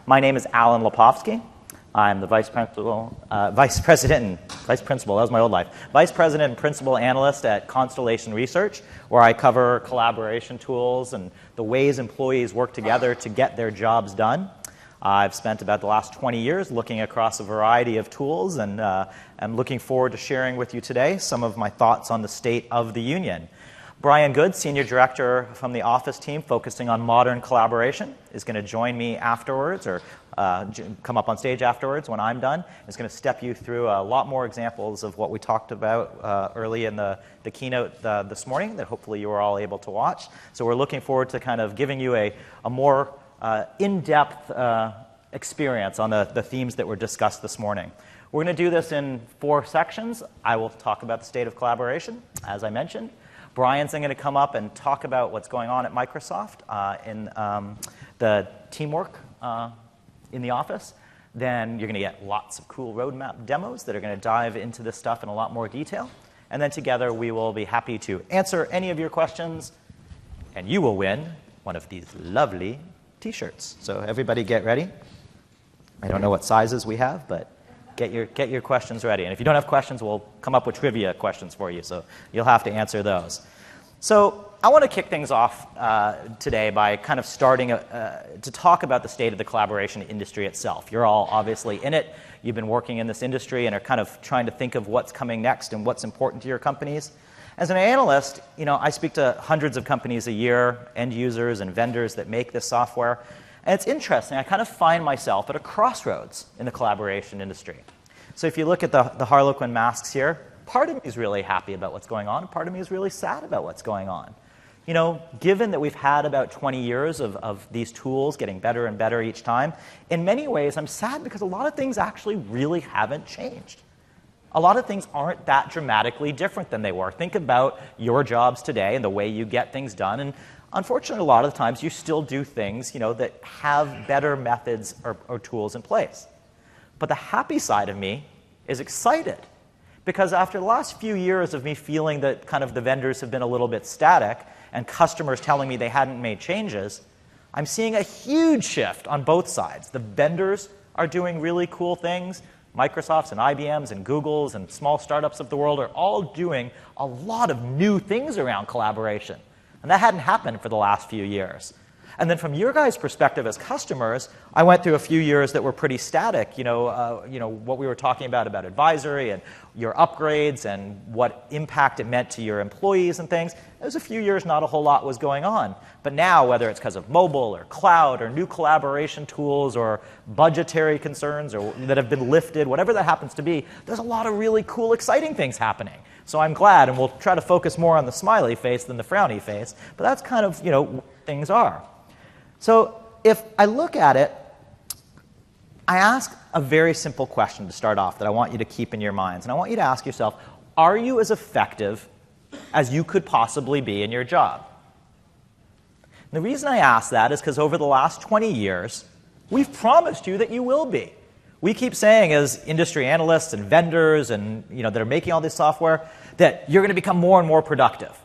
My name is Alan Lepofsky. I'm the Vice Principal, that was my old life, Vice President and Principal Analyst at Constellation Research, where I cover collaboration tools and the ways employees work together to get their jobs done. I've spent about the last 20 years looking across a variety of tools, and I'm looking forward to sharing with you today some of my thoughts on the state of the union. Brian Good, Senior Director from the Office team focusing on modern collaboration, is going to join me afterwards, or come up on stage afterwards when I'm done. Is going to step you through a lot more examples of what we talked about early in the keynote this morning that hopefully you were all able to watch. So we're looking forward to kind of giving you a more in-depth experience on the themes that were discussed this morning. We're going to do this in 4 sections. I will talk about the state of collaboration, as I mentioned. Brian's then going to come up and talk about what's going on at Microsoft in the teamwork in the office. Then you're going to get lots of cool roadmap demos that are going to dive into this stuff in a lot more detail. And then together we will be happy to answer any of your questions, and you will win one of these lovely T-shirts. So everybody get ready. I don't know what sizes we have, but get your questions ready. And if you don't have questions, we'll come up with trivia questions for you, so you'll have to answer those. So I want to kick things off today by kind of starting to talk about the state of the collaboration industry itself. You're all obviously in it. You've been working in this industry and are kind of trying to think of what's coming next and what's important to your companies. As an analyst, I speak to hundreds of companies a year, end users and vendors that make this software. And it's interesting. I kind of find myself at a crossroads in the collaboration industry. So if you look at the Harlequin masks here, part of me is really happy about what's going on. Part of me is really sad about what's going on. Given that we've had about 20 years of these tools getting better and better each time, in many ways I'm sad because a lot of things actually really haven't changed. A lot of things aren't that dramatically different than they were. Think about your jobs today and the way you get things done. And unfortunately, a lot of the times you still do things that have better methods or tools in place. But the happy side of me is excited, because after the last few years of me feeling that kind of the vendors have been a little bit static and customers telling me they hadn't made changes, I'm seeing a huge shift on both sides. The vendors are doing really cool things. Microsoft's and IBM's and Google's and small startups of the world are all doing a lot of new things around collaboration. And that hadn't happened for the last few years. And then from your guys' perspective as customers, I went through a few years that were pretty static. What we were talking about advisory and your upgrades and what impact it meant to your employees and things. There was a few years not a whole lot was going on. But now, whether it's because of mobile or cloud or new collaboration tools or budgetary concerns or that have been lifted, whatever that happens to be, there's a lot of really cool, exciting things happening. So I'm glad, and we'll try to focus more on the smiley face than the frowny face. But that's kind of, where things are. So if I look at it, I ask a very simple question to start off that I want you to keep in your minds. And I want you to ask yourself, are you as effective as you could possibly be in your job? And the reason I ask that is because over the last 20 years, we've promised you that you will be. We keep saying as industry analysts and vendors and that are making all this software that you're going to become more and more productive.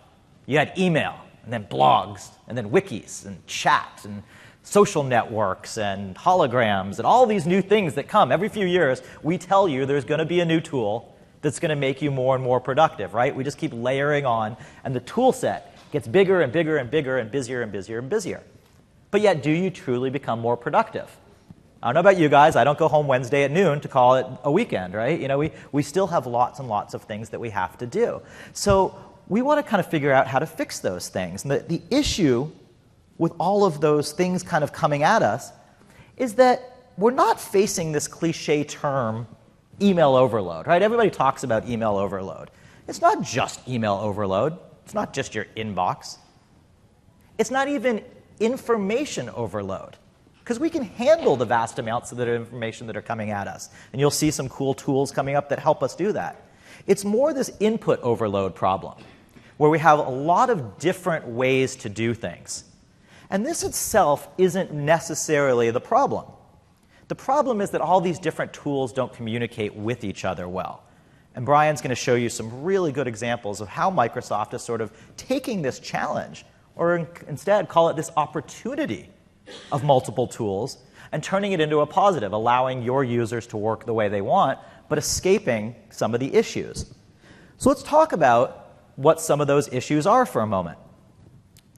You had email, and then blogs, and then wikis, and chat, and social networks, and holograms, and all these new things that come. Every few years, we tell you there's going to be a new tool that's going to make you more and more productive, right? We just keep layering on, and the tool set gets bigger and bigger and bigger and busier and busier and busier. But yet, do you truly become more productive? I don't know about you guys. I don't go home Wednesday at noon to call it a weekend, right? We still have lots and lots of things that we have to do. So we want to kind of figure out how to fix those things. And the issue with all of those things kind of coming at us is that we're not facing this cliche term, email overload, right? Everybody talks about email overload. It's not just email overload. It's not just your inbox. It's not even information overload, because we can handle the vast amounts of information that are coming at us. And you'll see some cool tools coming up that help us do that. It's more this input overload problem, where we have a lot of different ways to do things. And this itself isn't necessarily the problem. The problem is that all these different tools don't communicate with each other well. And Brian's going to show you some really good examples of how Microsoft is sort of taking this challenge, or instead call it this opportunity of multiple tools, and turning it into a positive, allowing your users to work the way they want, but escaping some of the issues. So let's talk about what some of those issues are for a moment.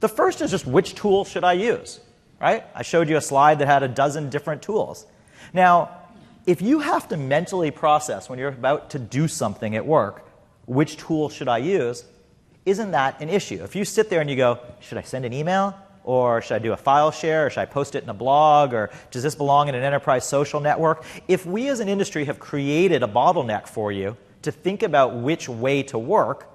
The first is just which tool should I use, right? I showed you a slide that had a dozen different tools. Now, if you have to mentally process when you're about to do something at work, which tool should I use, isn't that an issue? If you sit there and you go, should I send an email? Or should I do a file share? Or should I post it in a blog? Or does this belong in an enterprise social network? If we as an industry have created a bottleneck for you to think about which way to work,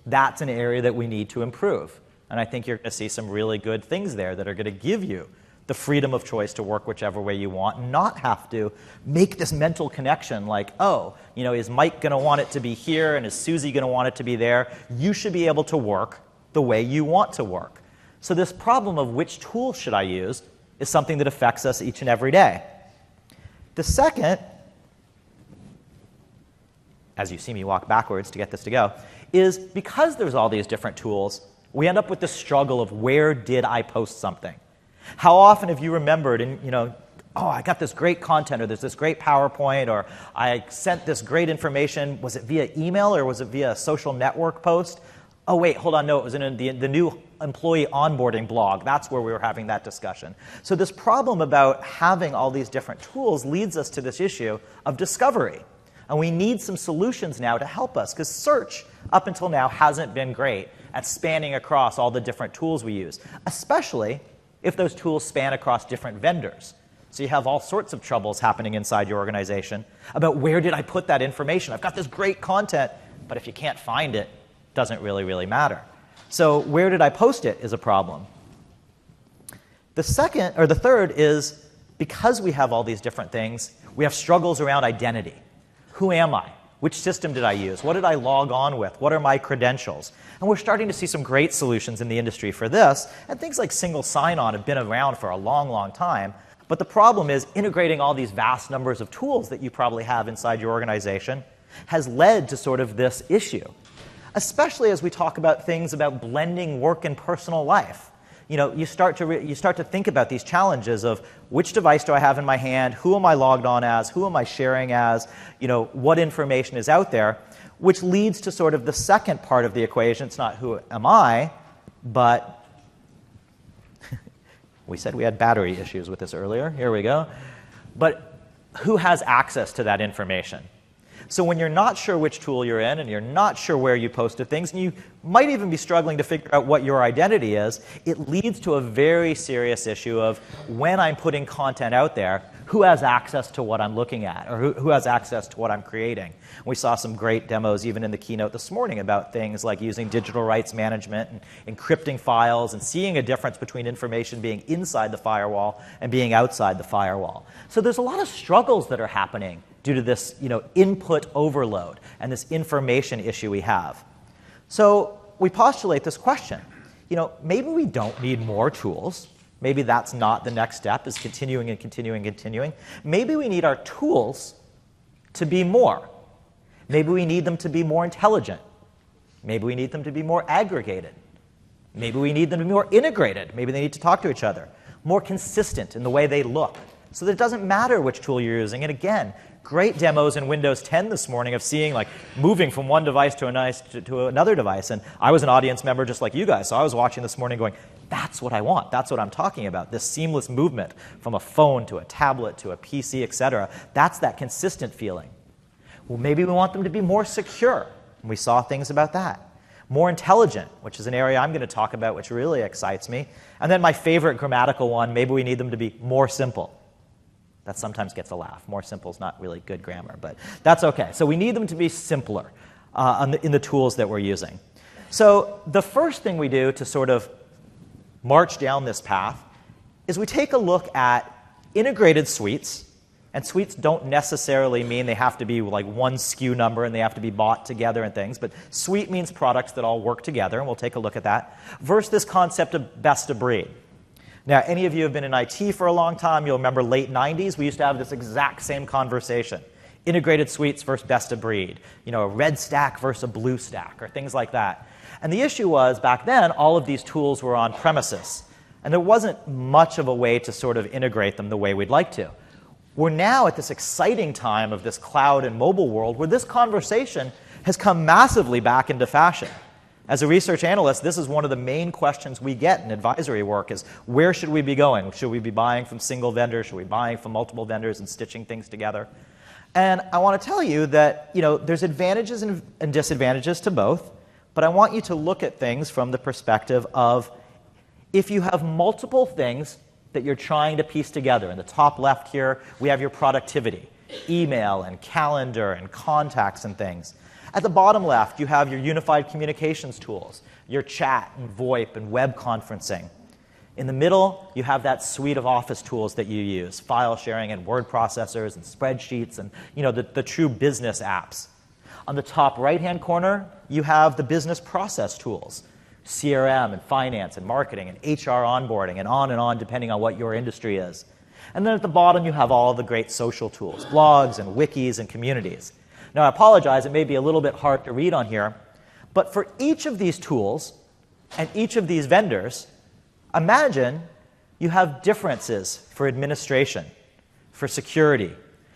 that's an area that we need to improve. And I think you're going to see some really good things there that are going to give you the freedom of choice to work whichever way you want and not have to make this mental connection like, oh, is Mike going to want it to be here and is Susie going to want it to be there? You should be able to work the way you want to work. So this problem of which tool should I use is something that affects us each and every day. The second, as you see me walk backwards to get this to go, is because there's all these different tools, we end up with the struggle of where did I post something? How often have you remembered and, oh, I got this great content, or there's this great PowerPoint, or I sent this great information. Was it via email or was it via a social network post? Oh, wait, hold on, no, it was in the new employee onboarding blog. That's where we were having that discussion. So this problem about having all these different tools leads us to this issue of discovery. And we need some solutions now to help us, because search, up until now, hasn't been great at spanning across all the different tools we use, especially if those tools span across different vendors. So you have all sorts of troubles happening inside your organization about where did I put that information? I've got this great content, but if you can't find it, it doesn't really matter. So where did I post it is a problem. The third is, because we have all these different things, we have struggles around identity. Who am I? Which system did I use? What did I log on with? What are my credentials? And we're starting to see some great solutions in the industry for this. And things like single sign-on have been around for a long time. But the problem is integrating all these vast numbers of tools that you probably have inside your organization has led to sort of this issue, especially as we talk about things about blending work and personal life. You start to think about these challenges of which device do I have in my hand, who am I logged on as, who am I sharing as, what information is out there, which leads to sort of the second part of the equation. It's not who am I, but we said we had battery issues with this earlier. Here we go. But who has access to that information? So when you're not sure which tool you're in and you're not sure where you posted things, and you might even be struggling to figure out what your identity is, it leads to a very serious issue of when I'm putting content out there, who has access to what I'm looking at, or who has access to what I'm creating. We saw some great demos even in the keynote this morning about things like using digital rights management and encrypting files and seeing a difference between information being inside the firewall and being outside the firewall. So there's a lot of struggles that are happening due to this input overload and this information issue we have. So we postulate this question. Maybe we don't need more tools. Maybe that's not the next step, is continuing and continuing and continuing. Maybe we need our tools to be more. Maybe we need them to be more intelligent. Maybe we need them to be more aggregated. Maybe we need them to be more integrated. Maybe they need to talk to each other. More consistent in the way they look, so that it doesn't matter which tool you're using. And again, great demos in Windows 10 this morning of seeing moving from one device to another device. And I was an audience member just like you guys, so I was watching this morning going, that's what I want. That's what I'm talking about, this seamless movement from a phone to a tablet to a PC, etc. That's that consistent feeling. Well, maybe we want them to be more secure. And we saw things about that. More intelligent, which is an area I'm going to talk about, which really excites me. And then my favorite grammatical one, maybe we need them to be more simple. That sometimes gets a laugh. More simple is not really good grammar, but that's okay. So we need them to be simpler in the tools that we're using. So the first thing we do to sort of march down this path is we take a look at integrated suites. And suites don't necessarily mean they have to be like one SKU number and they have to be bought together and things. But suite means products that all work together, and we'll take a look at that. Versus this concept of best of breed. Now, any of you who have been in IT for a long time, you'll remember late 90s, we used to have this exact same conversation. Integrated suites versus best of breed. A red stack versus a blue stack, or things like that. And the issue was, back then, all of these tools were on premises. And there wasn't much of a way to sort of integrate them the way we'd like to. We're now at this exciting time of this cloud and mobile world where this conversation has come massively back into fashion. As a research analyst, this is one of the main questions we get in advisory work is, where should we be going? Should we be buying from single vendors? Should we be buying from multiple vendors and stitching things together? And I want to tell you that there's advantages and disadvantages to both, but I want you to look at things from the perspective of, if you have multiple things that you're trying to piece together. In the top left here, we have your productivity, email and calendar and contacts and things. At the bottom left, you have your unified communications tools, your chat and VoIP and web conferencing. In the middle, you have that suite of Office tools that you use, file sharing and word processors and spreadsheets and the true business apps. On the top right-hand corner, you have the business process tools, CRM and finance and marketing and HR onboarding and on, depending on what your industry is. And then at the bottom, you have all of the great social tools, blogs and wikis and communities. Now, I apologize, it may be a little bit hard to read on here, but for each of these tools and each of these vendors, imagine you have differences for administration, for security,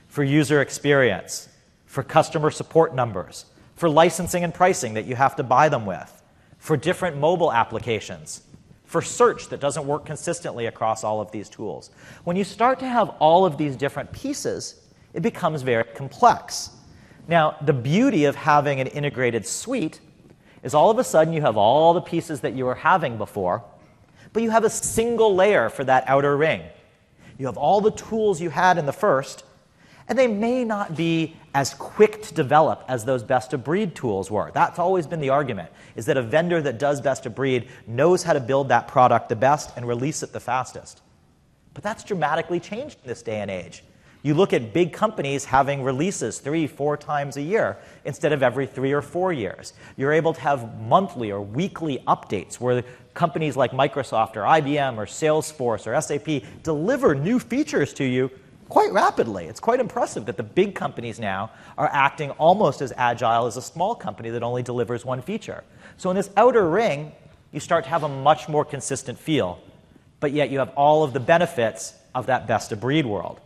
for user experience, for customer support numbers, for licensing and pricing that you have to buy them with, for different mobile applications, for search that doesn't work consistently across all of these tools. When you start to have all of these different pieces, it becomes very complex. Now, the beauty of having an integrated suite is all of a sudden you have all the pieces that you were having before, but you have a single layer for that outer ring. You have all the tools you had in the first, and they may not be as quick to develop as those best-of-breed tools were. That's always been the argument, is that a vendor that does best-of-breed knows how to build that product the best and release it the fastest. But that's dramatically changed in this day and age. You look at big companies having releases 3-4 times a year instead of every 3 or 4 years. You're able to have monthly or weekly updates where companies like Microsoft or IBM or Salesforce or SAP deliver new features to you quite rapidly. It's quite impressive that the big companies now are acting almost as agile as a small company that only delivers one feature. So in this outer ring, you start to have a much more consistent feel, but yet you have all of the benefits of that best-of-breed world.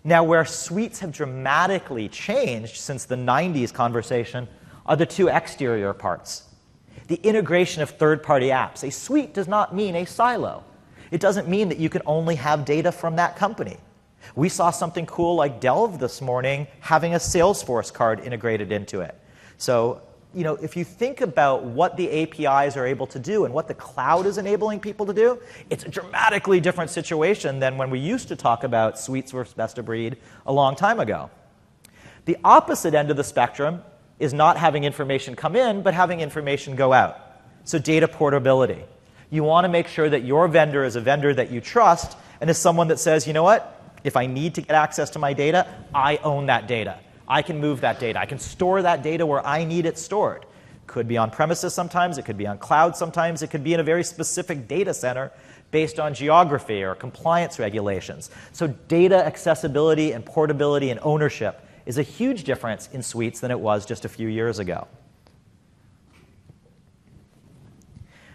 Now, where suites have dramatically changed since the 90s conversation are the two exterior parts. The integration of third-party apps. A suite does not mean a silo. It doesn't mean that you can only have data from that company. We saw something cool like Delve this morning having a Salesforce card integrated into it. So, if you think about what the APIs are able to do and what the cloud is enabling people to do, it's a dramatically different situation than when we used to talk about suites versus best of breed a long time ago. The opposite end of the spectrum is not having information come in, but having information go out. So data portability. You want to make sure that your vendor is a vendor that you trust and is someone that says, you know what? If I need to get access to my data, I own that data. I can move that data. I can store that data where I need it stored. Could be on premises sometimes. It could be on cloud sometimes. It could be in a very specific data center based on geography or compliance regulations. So data accessibility and portability and ownership is a huge difference in suites than it was just a few years ago.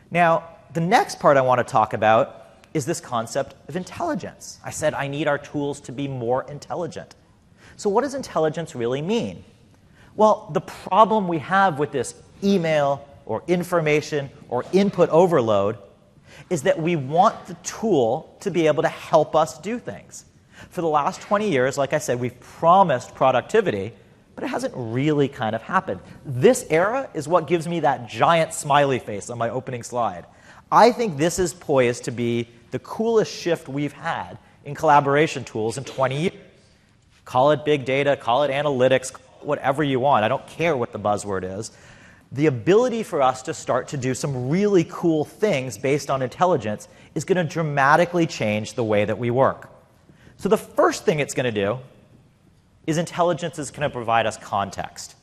Now, the next part I want to talk about is this concept of intelligence. I said I need our tools to be more intelligent. So what does intelligence really mean? Well, the problem we have with this email or information or input overload is that we want the tool to be able to help us do things. For the last 20 years, like I said, we've promised productivity, but it hasn't really kind of happened. This era is what gives me that giant smiley face on my opening slide. I think this is poised to be the coolest shift we've had in collaboration tools in 20 years. Call it big data, call it analytics, whatever you want. I don't care what the buzzword is. The ability for us to start to do some really cool things based on intelligence is going to dramatically change the way that we work. So the first thing it's going to do is intelligence is going to provide us context.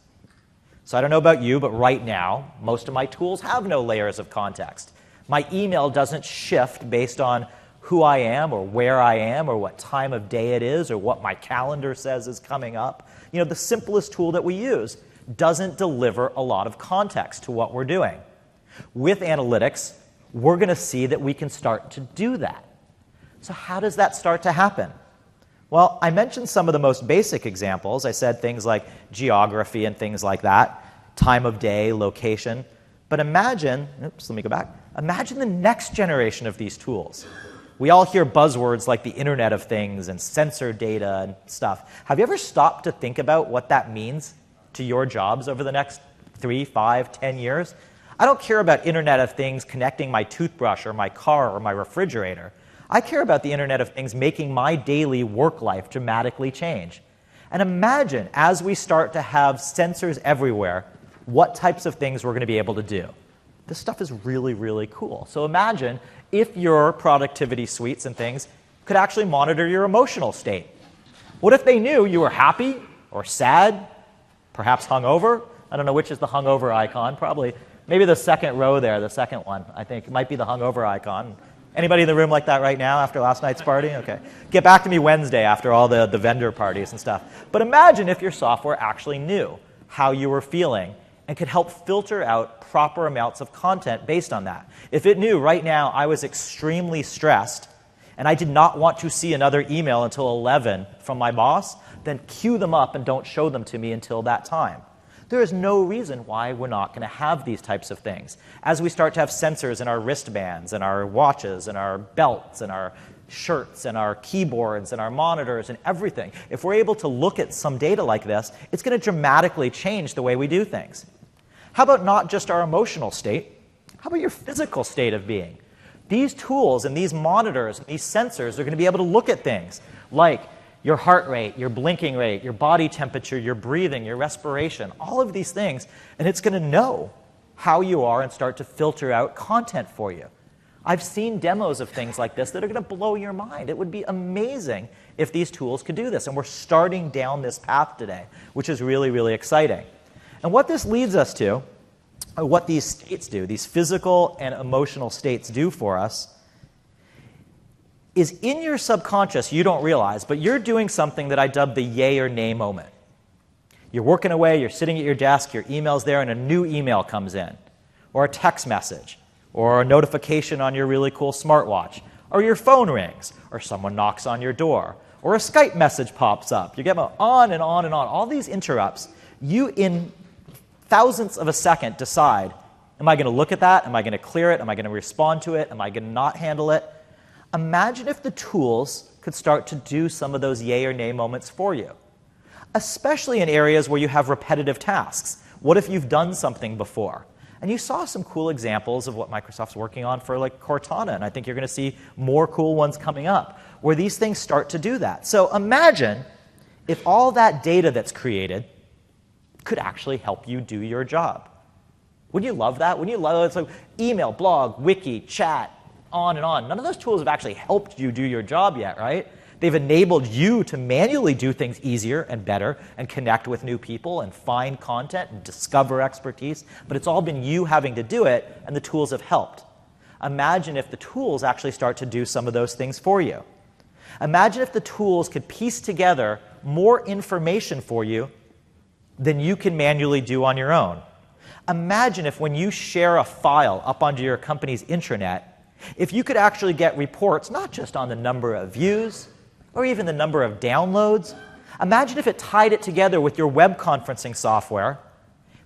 So I don't know about you, but right now, most of my tools have no layers of context. My email doesn't shift based on who I am or where I am or what time of day it is or what my calendar says is coming up. You know, the simplest tool that we use doesn't deliver a lot of context to what we're doing. With analytics, we're going to see that we can start to do that. So how does that start to happen? Well, I mentioned some of the most basic examples. I said things like geography and things like that, time of day, location. But imagine, oops, let me go back. Imagine the next generation of these tools. We all hear buzzwords like the Internet of Things and sensor data and stuff. Have you ever stopped to think about what that means to your jobs over the next 3, 5, 10 years? I don't care about Internet of Things connecting my toothbrush or my car or my refrigerator. I care about the Internet of Things making my daily work life dramatically change. And imagine, as we start to have sensors everywhere, what types of things we're going to be able to do. This stuff is really, really cool. So imagine if your productivity suites and things could actually monitor your emotional state. What if they knew you were happy or sad, perhaps hungover? I don't know which is the hungover icon, probably. Maybe the second row there, the second one, I think, might be the hungover icon. Anybody in the room like that right now after last night's party? Okay. Get back to me Wednesday after all the vendor parties and stuff. But imagine if your software actually knew how you were feeling and could help filter out proper amounts of content based on that. If it knew right now I was extremely stressed and I did not want to see another email until 11 from my boss, then queue them up and don't show them to me until that time. There is no reason why we're not going to have these types of things. As we start to have sensors in our wristbands and our watches and our belts and our shirts and our keyboards and our monitors and everything, if we're able to look at some data like this, it's going to dramatically change the way we do things. How about not just our emotional state? How about your physical state of being? These tools and these monitors and these sensors are going to be able to look at things like your heart rate, your blinking rate, your body temperature, your breathing, your respiration, all of these things, and it's going to know how you are and start to filter out content for you. I've seen demos of things like this that are going to blow your mind. It would be amazing if these tools could do this, and we're starting down this path today, which is really, really exciting. And what this leads us to, or what these states do, these physical and emotional states do for us, is in your subconscious, you don't realize, but you're doing something that I dub the yay or nay moment. You're working away, you're sitting at your desk, your email's there, and a new email comes in, or a text message, or a notification on your really cool smartwatch, or your phone rings, or someone knocks on your door, or a Skype message pops up. You get on and on and on. All these interrupts, you in thousandths of a second decide, am I going to look at that? Am I going to clear it? Am I going to respond to it? Am I going to not handle it? Imagine if the tools could start to do some of those yay or nay moments for you, especially in areas where you have repetitive tasks. What if you've done something before? And you saw some cool examples of what Microsoft's working on for like Cortana, and I think you're going to see more cool ones coming up where these things start to do that. So imagine if all that data that's created could actually help you do your job. Wouldn't you love that? Wouldn't you love it? It's like email, blog, wiki, chat, on and on. None of those tools have actually helped you do your job yet, right? They've enabled you to manually do things easier and better and connect with new people and find content and discover expertise, but it's all been you having to do it, and the tools have helped. Imagine if the tools actually start to do some of those things for you. Imagine if the tools could piece together more information for you than you can manually do on your own. Imagine if when you share a file up onto your company's intranet, if you could actually get reports not just on the number of views or even the number of downloads. Imagine if it tied it together with your web conferencing software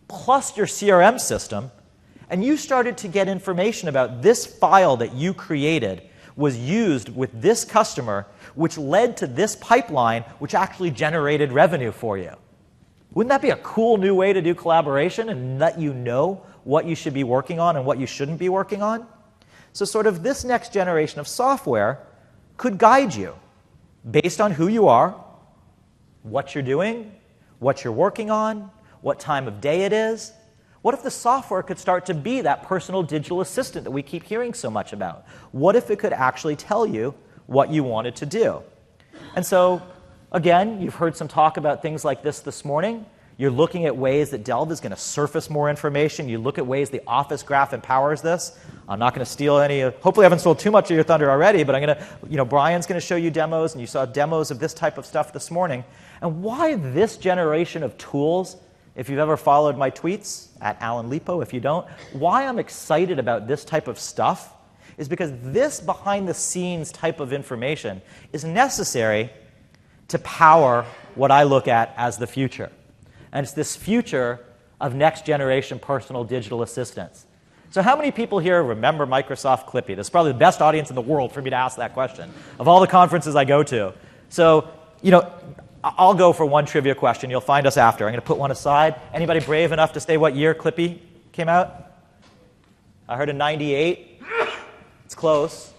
plus your CRM system, and you started to get information about this file that you created was used with this customer, which led to this pipeline, which actually generated revenue for you. Wouldn't that be a cool new way to do collaboration and let you know what you should be working on and what you shouldn't be working on? So sort of this next generation of software could guide you based on who you are, what you're doing, what you're working on, what time of day it is. What if the software could start to be that personal digital assistant that we keep hearing so much about? What if it could actually tell you what you wanted to do? And so, again, you've heard some talk about things like this morning. You're looking at ways that Delve is going to surface more information. You look at ways the Office Graph empowers this. I'm not going to steal any. Hopefully, I haven't stole too much of your thunder already, but I'm going to, Brian's going to show you demos, and you saw demos of this type of stuff this morning. And why this generation of tools if you've ever followed my tweets, at Alan Lipo, if you don't, why I'm excited about this type of stuff is because this behind-the-scenes type of information is necessary to power what I look at as the future. And it's this future of next-generation personal digital assistants. So how many people here remember Microsoft Clippy? This is probably the best audience in the world for me to ask that question of all the conferences I go to. So, I'll go for one trivia question. You'll find us after. I'm going to put one aside. Anybody brave enough to say what year Clippy came out? I heard in 98. It's close.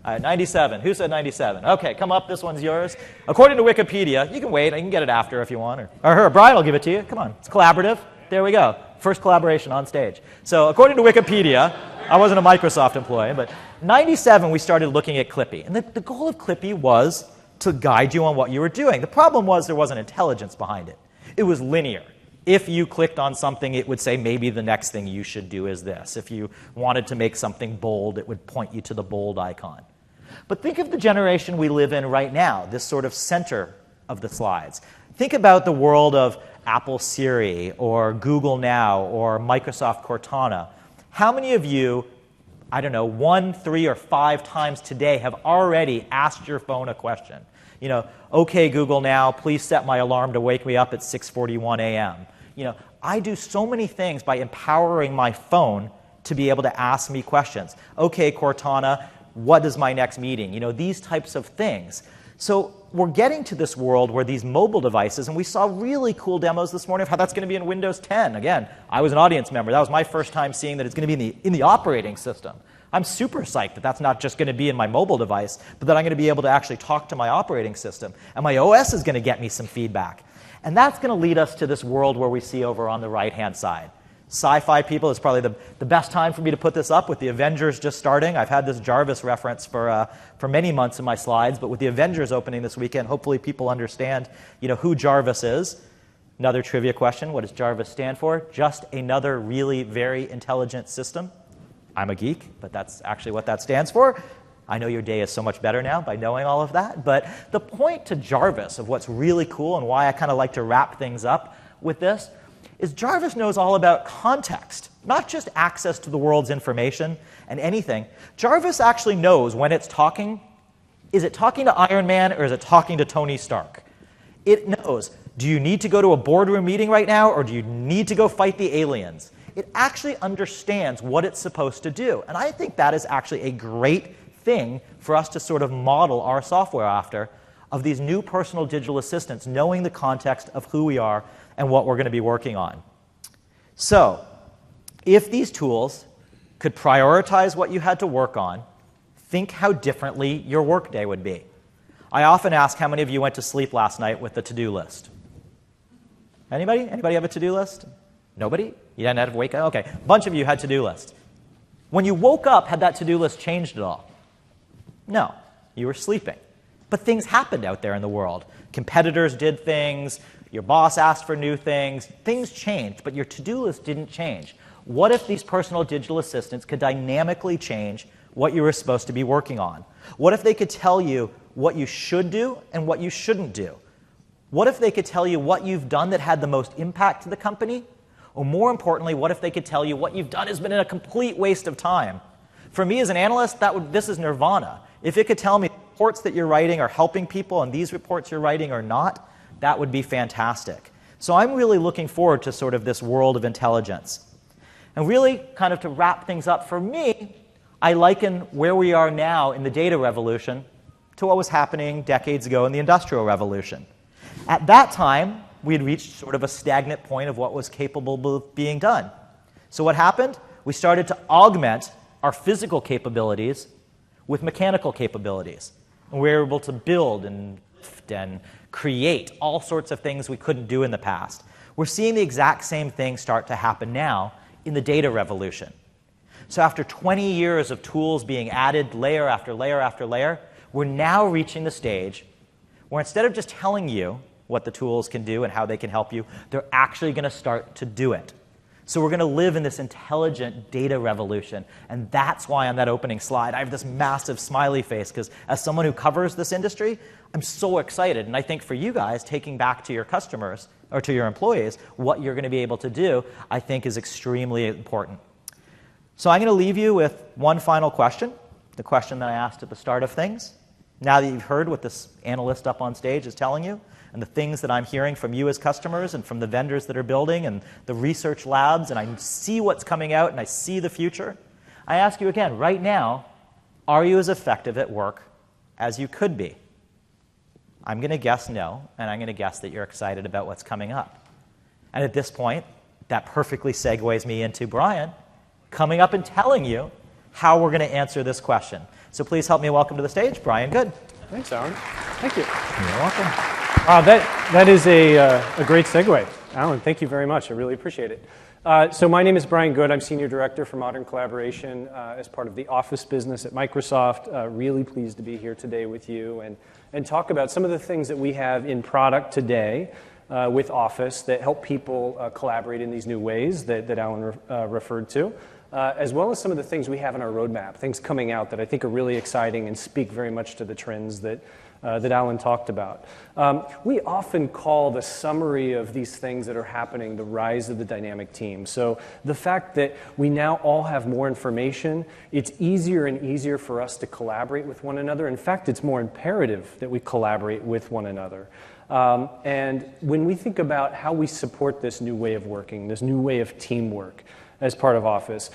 97. Who said 97? Okay, come up. This one's yours. According to Wikipedia, you can wait. I can get it after if you want. Or Brian will give it to you. Come on. It's collaborative. There we go. First collaboration on stage. So according to Wikipedia, I wasn't a Microsoft employee, but 97 we started looking at Clippy. And the goal of Clippy was to guide you on what you were doing. The problem was there wasn't intelligence behind it. It was linear. If you clicked on something, it would say maybe the next thing you should do is this. If you wanted to make something bold, it would point you to the bold icon. But think of the generation we live in right now, this sort of center of the slides. Think about the world of Apple Siri or Google Now or Microsoft Cortana. How many of you, I don't know, 1, 3, or 5 times today have already asked your phone a question? Okay, Google Now, please set my alarm to wake me up at 6:41 a.m. I do so many things by empowering my phone to be able to ask me questions. Okay, Cortana, what is my next meeting? These types of things. So we're getting to this world where these mobile devices, and we saw really cool demos this morning of how that's going to be in Windows 10. Again, I was an audience member. That was my first time seeing that it's going to be in the operating system. I'm super psyched that that's not just going to be in my mobile device, but that I'm going to be able to actually talk to my operating system. And my OS is going to get me some feedback. And that's going to lead us to this world where we see over on the right-hand side. Sci-fi people, it's probably the best time for me to put this up with the Avengers just starting. I've had this Jarvis reference for many months in my slides, but with the Avengers opening this weekend, hopefully people understand who Jarvis is. Another trivia question, what does Jarvis stand for? Just another really very intelligent system. I'm a geek, but that's actually what that stands for. I know your day is so much better now by knowing all of that, but the point to Jarvis of what's really cool and why I kind of like to wrap things up with this is Jarvis knows all about context, not just access to the world's information and anything. Jarvis actually knows when it's talking, is it talking to Iron Man or is it talking to Tony Stark? It knows, do you need to go to a boardroom meeting right now or do you need to go fight the aliens? It actually understands what it's supposed to do. And I think that is actually a great thing for us to sort of model our software after, of these new personal digital assistants, knowing the context of who we are and what we're going to be working on. So, if these tools could prioritize what you had to work on, think how differently your workday would be. I often ask how many of you went to sleep last night with a to-do list. Anybody? Anybody have a to-do list? Nobody? You didn't have to wake up? Okay, a bunch of you had to-do lists. When you woke up, had that to-do list changed at all? No, you were sleeping. But things happened out there in the world. Competitors did things, your boss asked for new things changed, but your to-do list didn't change. What if these personal digital assistants could dynamically change what you were supposed to be working on? What if they could tell you what you should do and what you shouldn't do? What if they could tell you what you've done that had the most impact to the company? Or more importantly, what if they could tell you what you've done has been a complete waste of time? For me as an analyst, this is nirvana. If it could tell me reports that you're writing are helping people and these reports you're writing are not, that would be fantastic. So I'm really looking forward to sort of this world of intelligence. And really, kind of to wrap things up for me, I liken where we are now in the data revolution to what was happening decades ago in the Industrial Revolution. At that time, we had reached sort of a stagnant point of what was capable of being done. So what happened? We started to augment our physical capabilities with mechanical capabilities. And we were able to build and create all sorts of things we couldn't do in the past. We're seeing the exact same thing start to happen now in the data revolution. So after 20 years of tools being added layer after layer after layer, we're now reaching the stage where instead of just telling you what the tools can do and how they can help you, they're actually going to start to do it. So we're going to live in this intelligent data revolution. And that's why on that opening slide, I have this massive smiley face, because as someone who covers this industry, I'm so excited. And I think for you guys, taking back to your customers or to your employees what you're going to be able to do, I think is extremely important. So I'm going to leave you with one final question, the question that I asked at the start of things. Now that you've heard what this analyst up on stage is telling you, and the things that I'm hearing from you as customers and from the vendors that are building and the research labs, and I see what's coming out and I see the future, I ask you again, right now, are you as effective at work as you could be? I'm going to guess no, and I'm going to guess that you're excited about what's coming up. And at this point, that perfectly segues me into Brian coming up and telling you how we're going to answer this question. So please help me welcome to the stage, Brian Good. Thanks, Alan. Thank you. You're welcome. That is a great segue. Alan, thank you very much. I really appreciate it. So my name is Brian Good. I'm Senior Director for Modern Collaboration as part of the Office business at Microsoft. Really pleased to be here today with you and talk about some of the things that we have in product today with Office that help people collaborate in these new ways that Alan referred to, as well as some of the things we have in our roadmap, things coming out that I think are really exciting and speak very much to the trends that Alan talked about. We often call the summary of these things that are happening the rise of the dynamic team. So the fact that we now all have more information, it's easier and easier for us to collaborate with one another. In fact, it's more imperative that we collaborate with one another. And when we think about how we support this new way of working, this new way of teamwork as part of Office,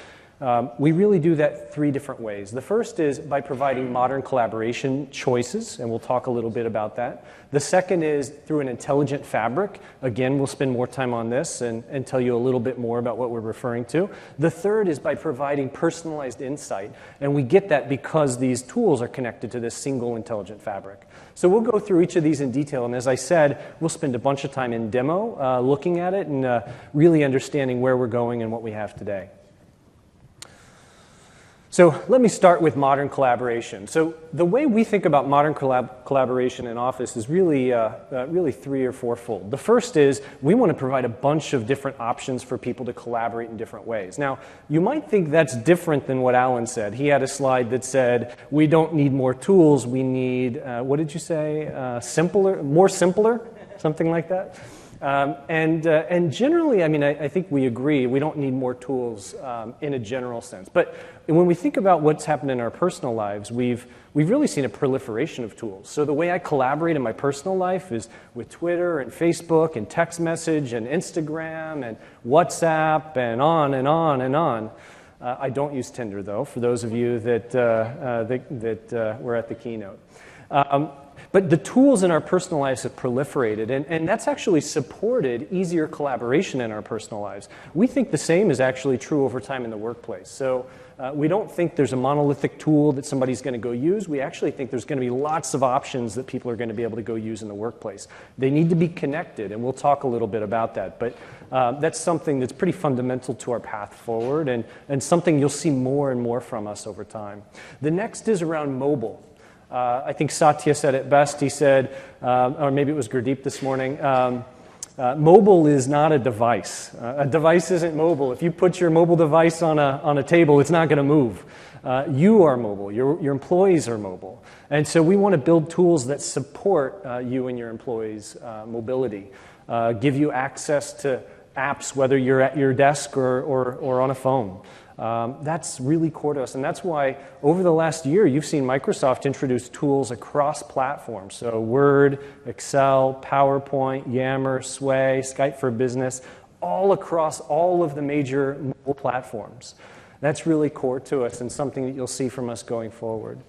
we really do that three different ways. The first is by providing modern collaboration choices, and we'll talk a little bit about that. The second is through an intelligent fabric. Again, we'll spend more time on this and tell you a little bit more about what we're referring to. The third is by providing personalized insight, and we get that because these tools are connected to this single intelligent fabric. So we'll go through each of these in detail, and as I said, we'll spend a bunch of time in demo looking at it and really understanding where we're going and what we have today. So let me start with modern collaboration. So the way we think about modern collaboration in Office is really three or fourfold. The first is we want to provide a bunch of different options for people to collaborate in different ways. Now, you might think that's different than what Alan said. He had a slide that said, we don't need more tools, we need, what did you say, more simpler, something like that? And generally, I mean, I think we agree, we don't need more tools in a general sense. But when we think about what's happened in our personal lives, we've really seen a proliferation of tools. So the way I collaborate in my personal life is with Twitter and Facebook and text message and Instagram and WhatsApp and on and on and on. I don't use Tinder, though, for those of you that were at the keynote. But the tools in our personal lives have proliferated, and that's actually supported easier collaboration in our personal lives. We think the same is actually true over time in the workplace. So we don't think there's a monolithic tool that somebody's going to go use. We actually think there's going to be lots of options that people are going to be able to go use in the workplace. They need to be connected, and we'll talk a little bit about that. But that's something that's pretty fundamental to our path forward and something you'll see more and more from us over time. The next is around mobile. I think Satya said it best. He said, or maybe it was Gurdeep this morning, mobile is not a device. A device isn't mobile. If you put your mobile device on a table, it's not going to move. You are mobile. Your employees are mobile. And so we want to build tools that support you and your employees' mobility, give you access to apps, whether you're at your desk or on a phone. That's really core to us, and that's why over the last year you've seen Microsoft introduce tools across platforms. So Word, Excel, PowerPoint, Yammer, Sway, Skype for Business, all across all of the major mobile platforms. That's really core to us and something that you'll see from us going forward.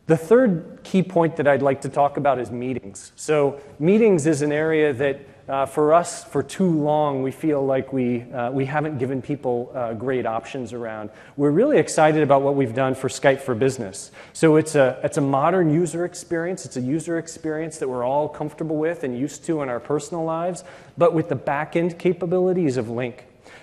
The third key point that I'd like to talk about is meetings. So meetings is an area that for us, for too long, we feel like we haven't given people great options around. We're really excited about what we've done for Skype for Business. So it's a modern user experience. It's a user experience that we're all comfortable with and used to in our personal lives, but with the back-end capabilities of Lync.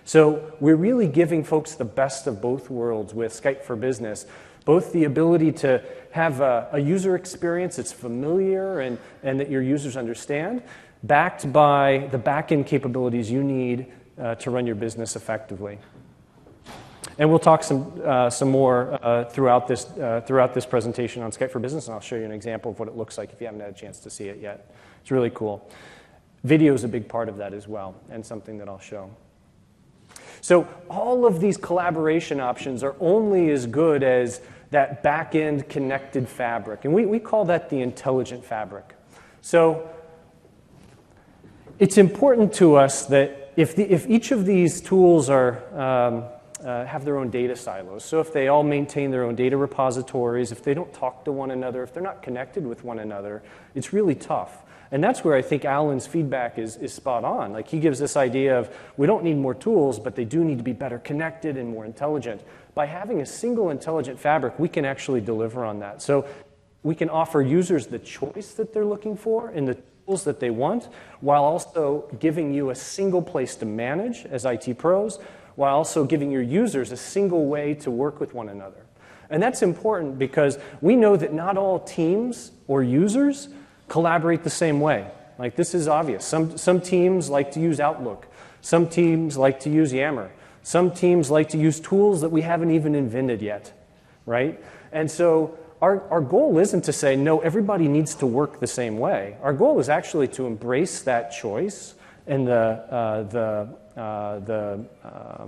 So we're really giving folks the best of both worlds with Skype for Business, both the ability to have a user experience that's familiar and that your users understand, backed by the back-end capabilities you need to run your business effectively. And we'll talk some more throughout this presentation on Skype for Business, and I'll show you an example of what it looks like if you haven't had a chance to see it yet. It's really cool. Video is a big part of that as well, and something that I'll show. So all of these collaboration options are only as good as that back-end connected fabric, and we call that the intelligent fabric. So it's important to us that if each of these tools are have their own data silos, so if they all maintain their own data repositories, if they don't talk to one another, if they're not connected with one another, it's really tough. And that's where I think Alan's feedback is spot on. Like, he gives this idea of we don't need more tools, but they do need to be better connected and more intelligent. By having a single intelligent fabric, we can actually deliver on that. So we can offer users the choice that they're looking for and the tools that they want, while also giving you a single place to manage as IT pros, while also giving your users a single way to work with one another. And that's important because we know that not all teams or users collaborate the same way. Like, this is obvious. Some teams like to use Outlook. Some teams like to use Yammer. Some teams like to use tools that we haven't even invented yet, right? And so our goal isn't to say, no, everybody needs to work the same way. Our goal is actually to embrace that choice and the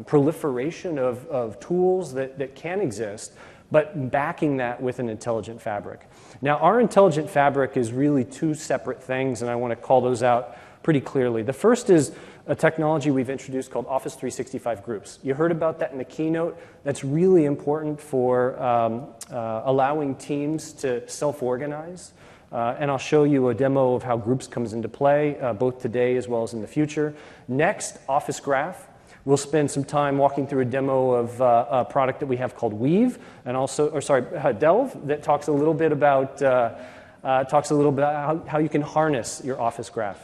proliferation of tools that can exist, but backing that with an intelligent fabric. Now, our intelligent fabric is really two separate things, and I want to call those out pretty clearly. The first is a technology we've introduced called Office 365 Groups. You heard about that in the keynote. That's really important for allowing teams to self-organize. And I'll show you a demo of how Groups comes into play, both today as well as in the future. Next, Office Graph. We'll spend some time walking through a demo of a product that we have called Weave, and also, Delve, that talks a little bit about how you can harness your Office Graph.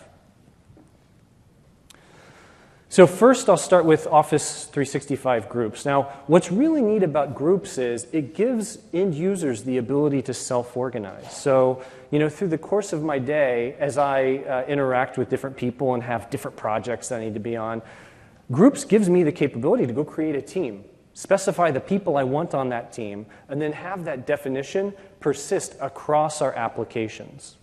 So first, I'll start with Office 365 Groups. Now, what's really neat about Groups is it gives end users the ability to self-organize. So, through the course of my day, as I interact with different people and have different projects that I need to be on, Groups gives me the capability to go create a team, specify the people I want on that team, and then have that definition persist across our applications.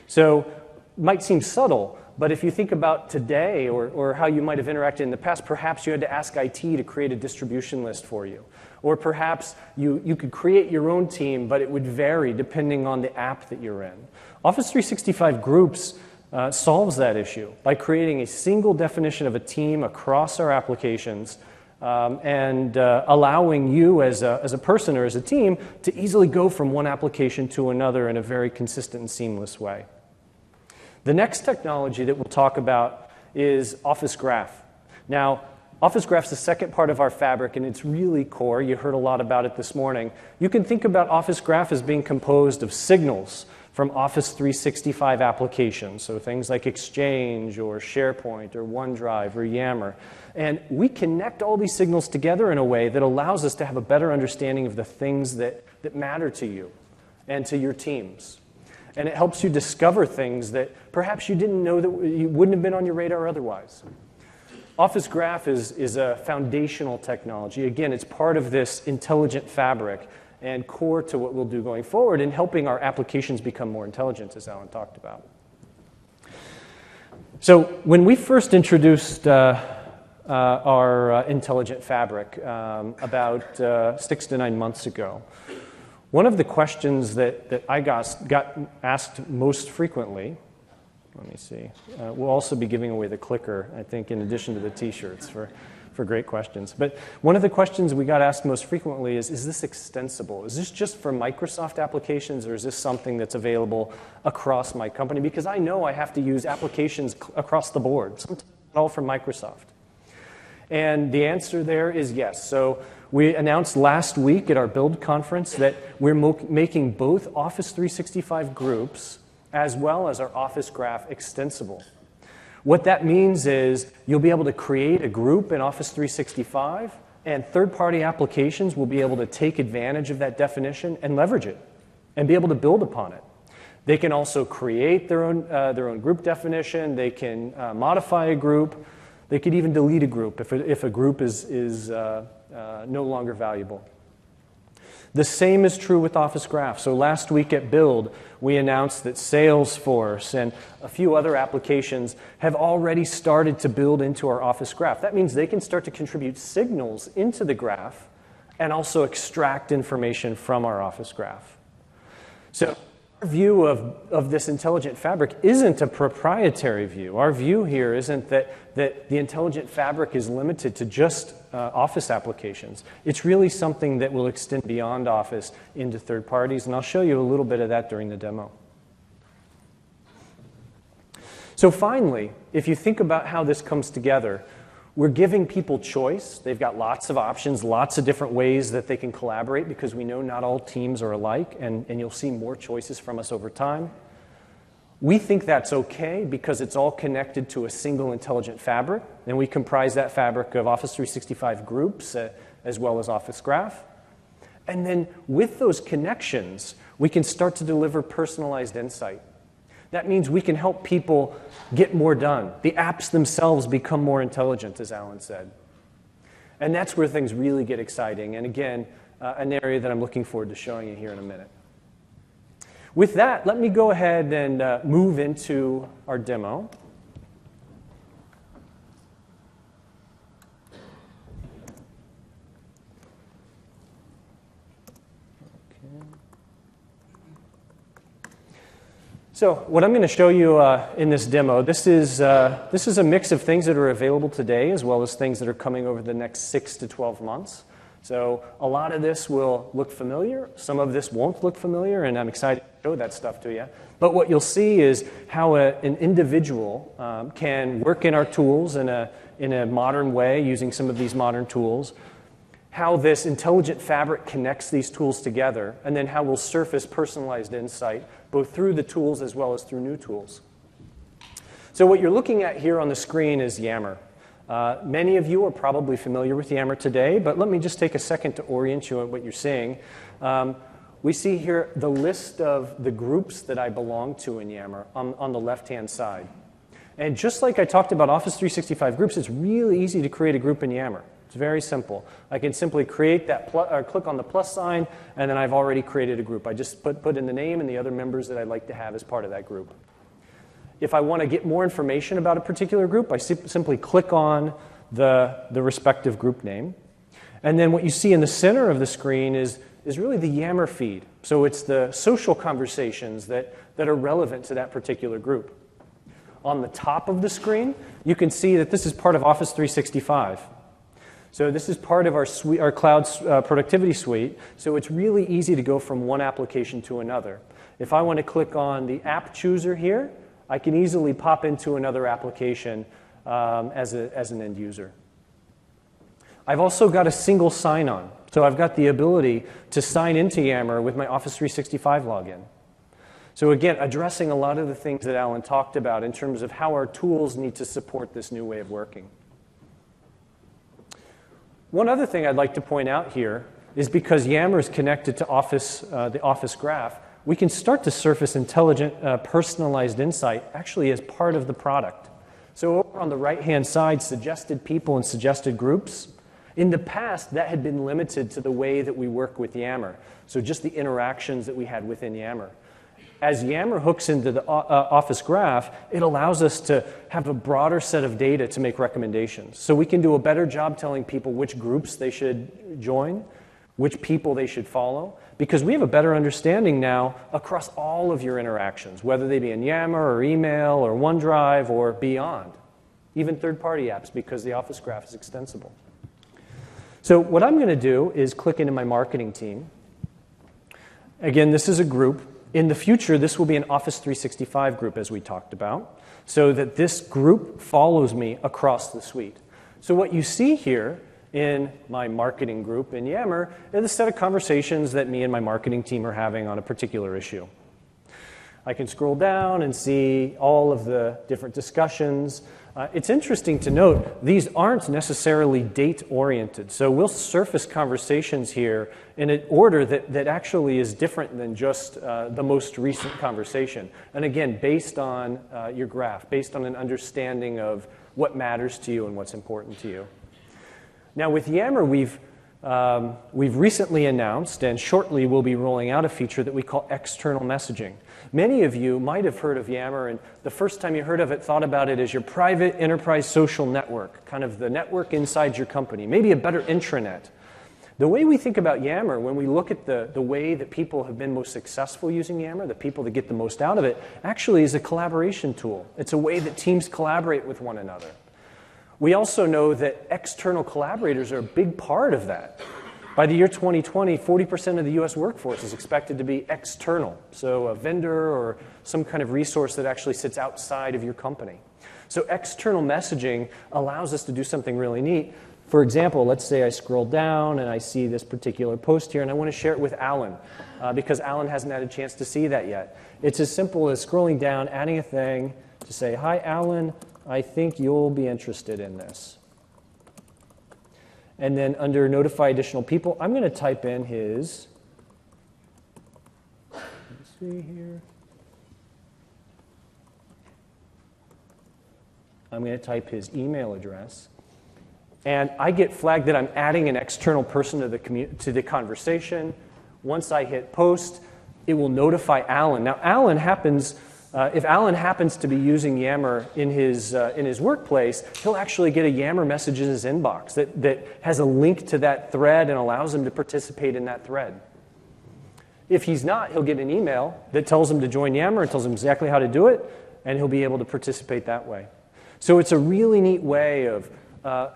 So, it might seem subtle, but if you think about today or how you might have interacted in the past, perhaps you had to ask IT to create a distribution list for you. Or perhaps you could create your own team, but it would vary depending on the app that you're in. Office 365 Groups solves that issue by creating a single definition of a team across our applications and allowing you as a person or as a team to easily go from one application to another in a very consistent and seamless way. The next technology that we'll talk about is Office Graph. Now, Office Graph is the second part of our fabric, and it's really core. You heard a lot about it this morning. You can think about Office Graph as being composed of signals from Office 365 applications, so things like Exchange or SharePoint or OneDrive or Yammer. And we connect all these signals together in a way that allows us to have a better understanding of the things that matter to you and to your teams. And it helps you discover things that perhaps you didn't know that you wouldn't have been on your radar otherwise. Office Graph is a foundational technology. Again, it's part of this intelligent fabric and core to what we'll do going forward in helping our applications become more intelligent, as Alan talked about. So when we first introduced our intelligent fabric about 6 to 9 months ago, one of the questions that I got asked most frequently, let me see, we'll also be giving away the clicker, I think, in addition to the T-shirts for great questions. But one of the questions we got asked most frequently is this extensible? Is this just for Microsoft applications, or is this something that's available across my company? Because I know I have to use applications across the board, sometimes all from Microsoft. And the answer there is yes. So we announced last week at our Build conference that we're making both Office 365 Groups as well as our Office Graph extensible. What that means is you'll be able to create a group in Office 365, and third-party applications will be able to take advantage of that definition and leverage it and be able to build upon it. They can also create their own group definition. They can modify a group. They could even delete a group if a group is no longer valuable. The same is true with Office Graph. So last week at Build, we announced that Salesforce and a few other applications have already started to build into our Office Graph. That means they can start to contribute signals into the graph and also extract information from our Office Graph. So our view of this intelligent fabric isn't a proprietary view. Our view here isn't that the intelligent fabric is limited to just Office applications. It's really something that will extend beyond Office into third parties, and I'll show you a little bit of that during the demo. So finally, if you think about how this comes together, we're giving people choice. They've got lots of options, lots of different ways that they can collaborate because we know not all teams are alike, and you'll see more choices from us over time. We think that's okay because it's all connected to a single intelligent fabric, and we comprise that fabric of Office 365 groups as well as Office Graph. And then with those connections, we can start to deliver personalized insight. That means we can help people get more done. The apps themselves become more intelligent, as Alan said. And that's where things really get exciting. And again, an area that I'm looking forward to showing you here in a minute. With that, let me go ahead and move into our demo. So what I'm going to show you in this demo, this is a mix of things that are available today as well as things that are coming over the next 6 to 12 months. So a lot of this will look familiar. Some of this won't look familiar, and I'm excited to show that stuff to you. But what you'll see is how an individual can work in our tools in a modern way using some of these modern tools, how this intelligent fabric connects these tools together, and then how we'll surface personalized insight both through the tools as well as through new tools. So what you're looking at here on the screen is Yammer. Many of you are probably familiar with Yammer today, but let me just take a second to orient you on what you're seeing. We see here the list of the groups that I belong to in Yammer on the left-hand side. And just like I talked about Office 365 groups, it's really easy to create a group in Yammer. It's very simple. I can simply create that, click on the plus sign, and then I've already created a group. I just put in the name and the other members that I'd like to have as part of that group. If I want to get more information about a particular group, I simply click on the respective group name. And then what you see in the center of the screen is really the Yammer feed. So it's the social conversations that are relevant to that particular group. On the top of the screen, you can see that this is part of Office 365. So this is part of our cloud productivity suite, so it's really easy to go from one application to another. If I want to click on the app chooser here, I can easily pop into another application as an end user. I've also got a single sign-on, so I've got the ability to sign into Yammer with my Office 365 login. So again, addressing a lot of the things that Alan talked about in terms of how our tools need to support this new way of working. One other thing I'd like to point out here is because Yammer is connected to the Office Graph, we can start to surface intelligent, personalized insight actually as part of the product. So over on the right-hand side, suggested people and suggested groups. In the past, that had been limited to the way that we work with Yammer, so just the interactions that we had within Yammer. As Yammer hooks into the Office Graph, it allows us to have a broader set of data to make recommendations. So we can do a better job telling people which groups they should join, which people they should follow, because we have a better understanding now across all of your interactions, whether they be in Yammer or email or OneDrive or beyond, even third-party apps, because the Office Graph is extensible. So what I'm going to do is click into my marketing team. Again, this is a group. In the future, this will be an Office 365 group, as we talked about, so that this group follows me across the suite. So what you see here in my marketing group in Yammer is the set of conversations that me and my marketing team are having on a particular issue. I can scroll down and see all of the different discussions. It's interesting to note these aren't necessarily date-oriented. So we'll surface conversations here in an order that actually is different than just the most recent conversation. And again, based on your graph, based on an understanding of what matters to you and what's important to you. Now with Yammer, we've recently announced, and shortly we'll be rolling out a feature that we call external messaging. Many of you might have heard of Yammer, and the first time you heard of it, thought about it as your private enterprise social network, kind of the network inside your company, maybe a better intranet. The way we think about Yammer, when we look at the way that people have been most successful using Yammer, the people that get the most out of it, actually is a collaboration tool. It's a way that teams collaborate with one another. We also know that external collaborators are a big part of that. By the year 2020, 40% of the US workforce is expected to be external, so a vendor or some kind of resource that actually sits outside of your company. So external messaging allows us to do something really neat. For example, let's say I scroll down and I see this particular post here and I want to share it with Alan because Alan hasn't had a chance to see that yet. It's as simple as scrolling down, adding a thing to say, "Hi, Alan, I think you'll be interested in this." And then under notify additional people, I'm going to type in his, let's see here. I'm going to type his email address. And I get flagged that I'm adding an external person to the conversation. Once I hit post, it will notify Alan. Now, if Alan happens to be using Yammer in his workplace, he'll actually get a Yammer message in his inbox that has a link to that thread and allows him to participate in that thread. If he's not, he'll get an email that tells him to join Yammer and tells him exactly how to do it, and he'll be able to participate that way. So it's a really neat way of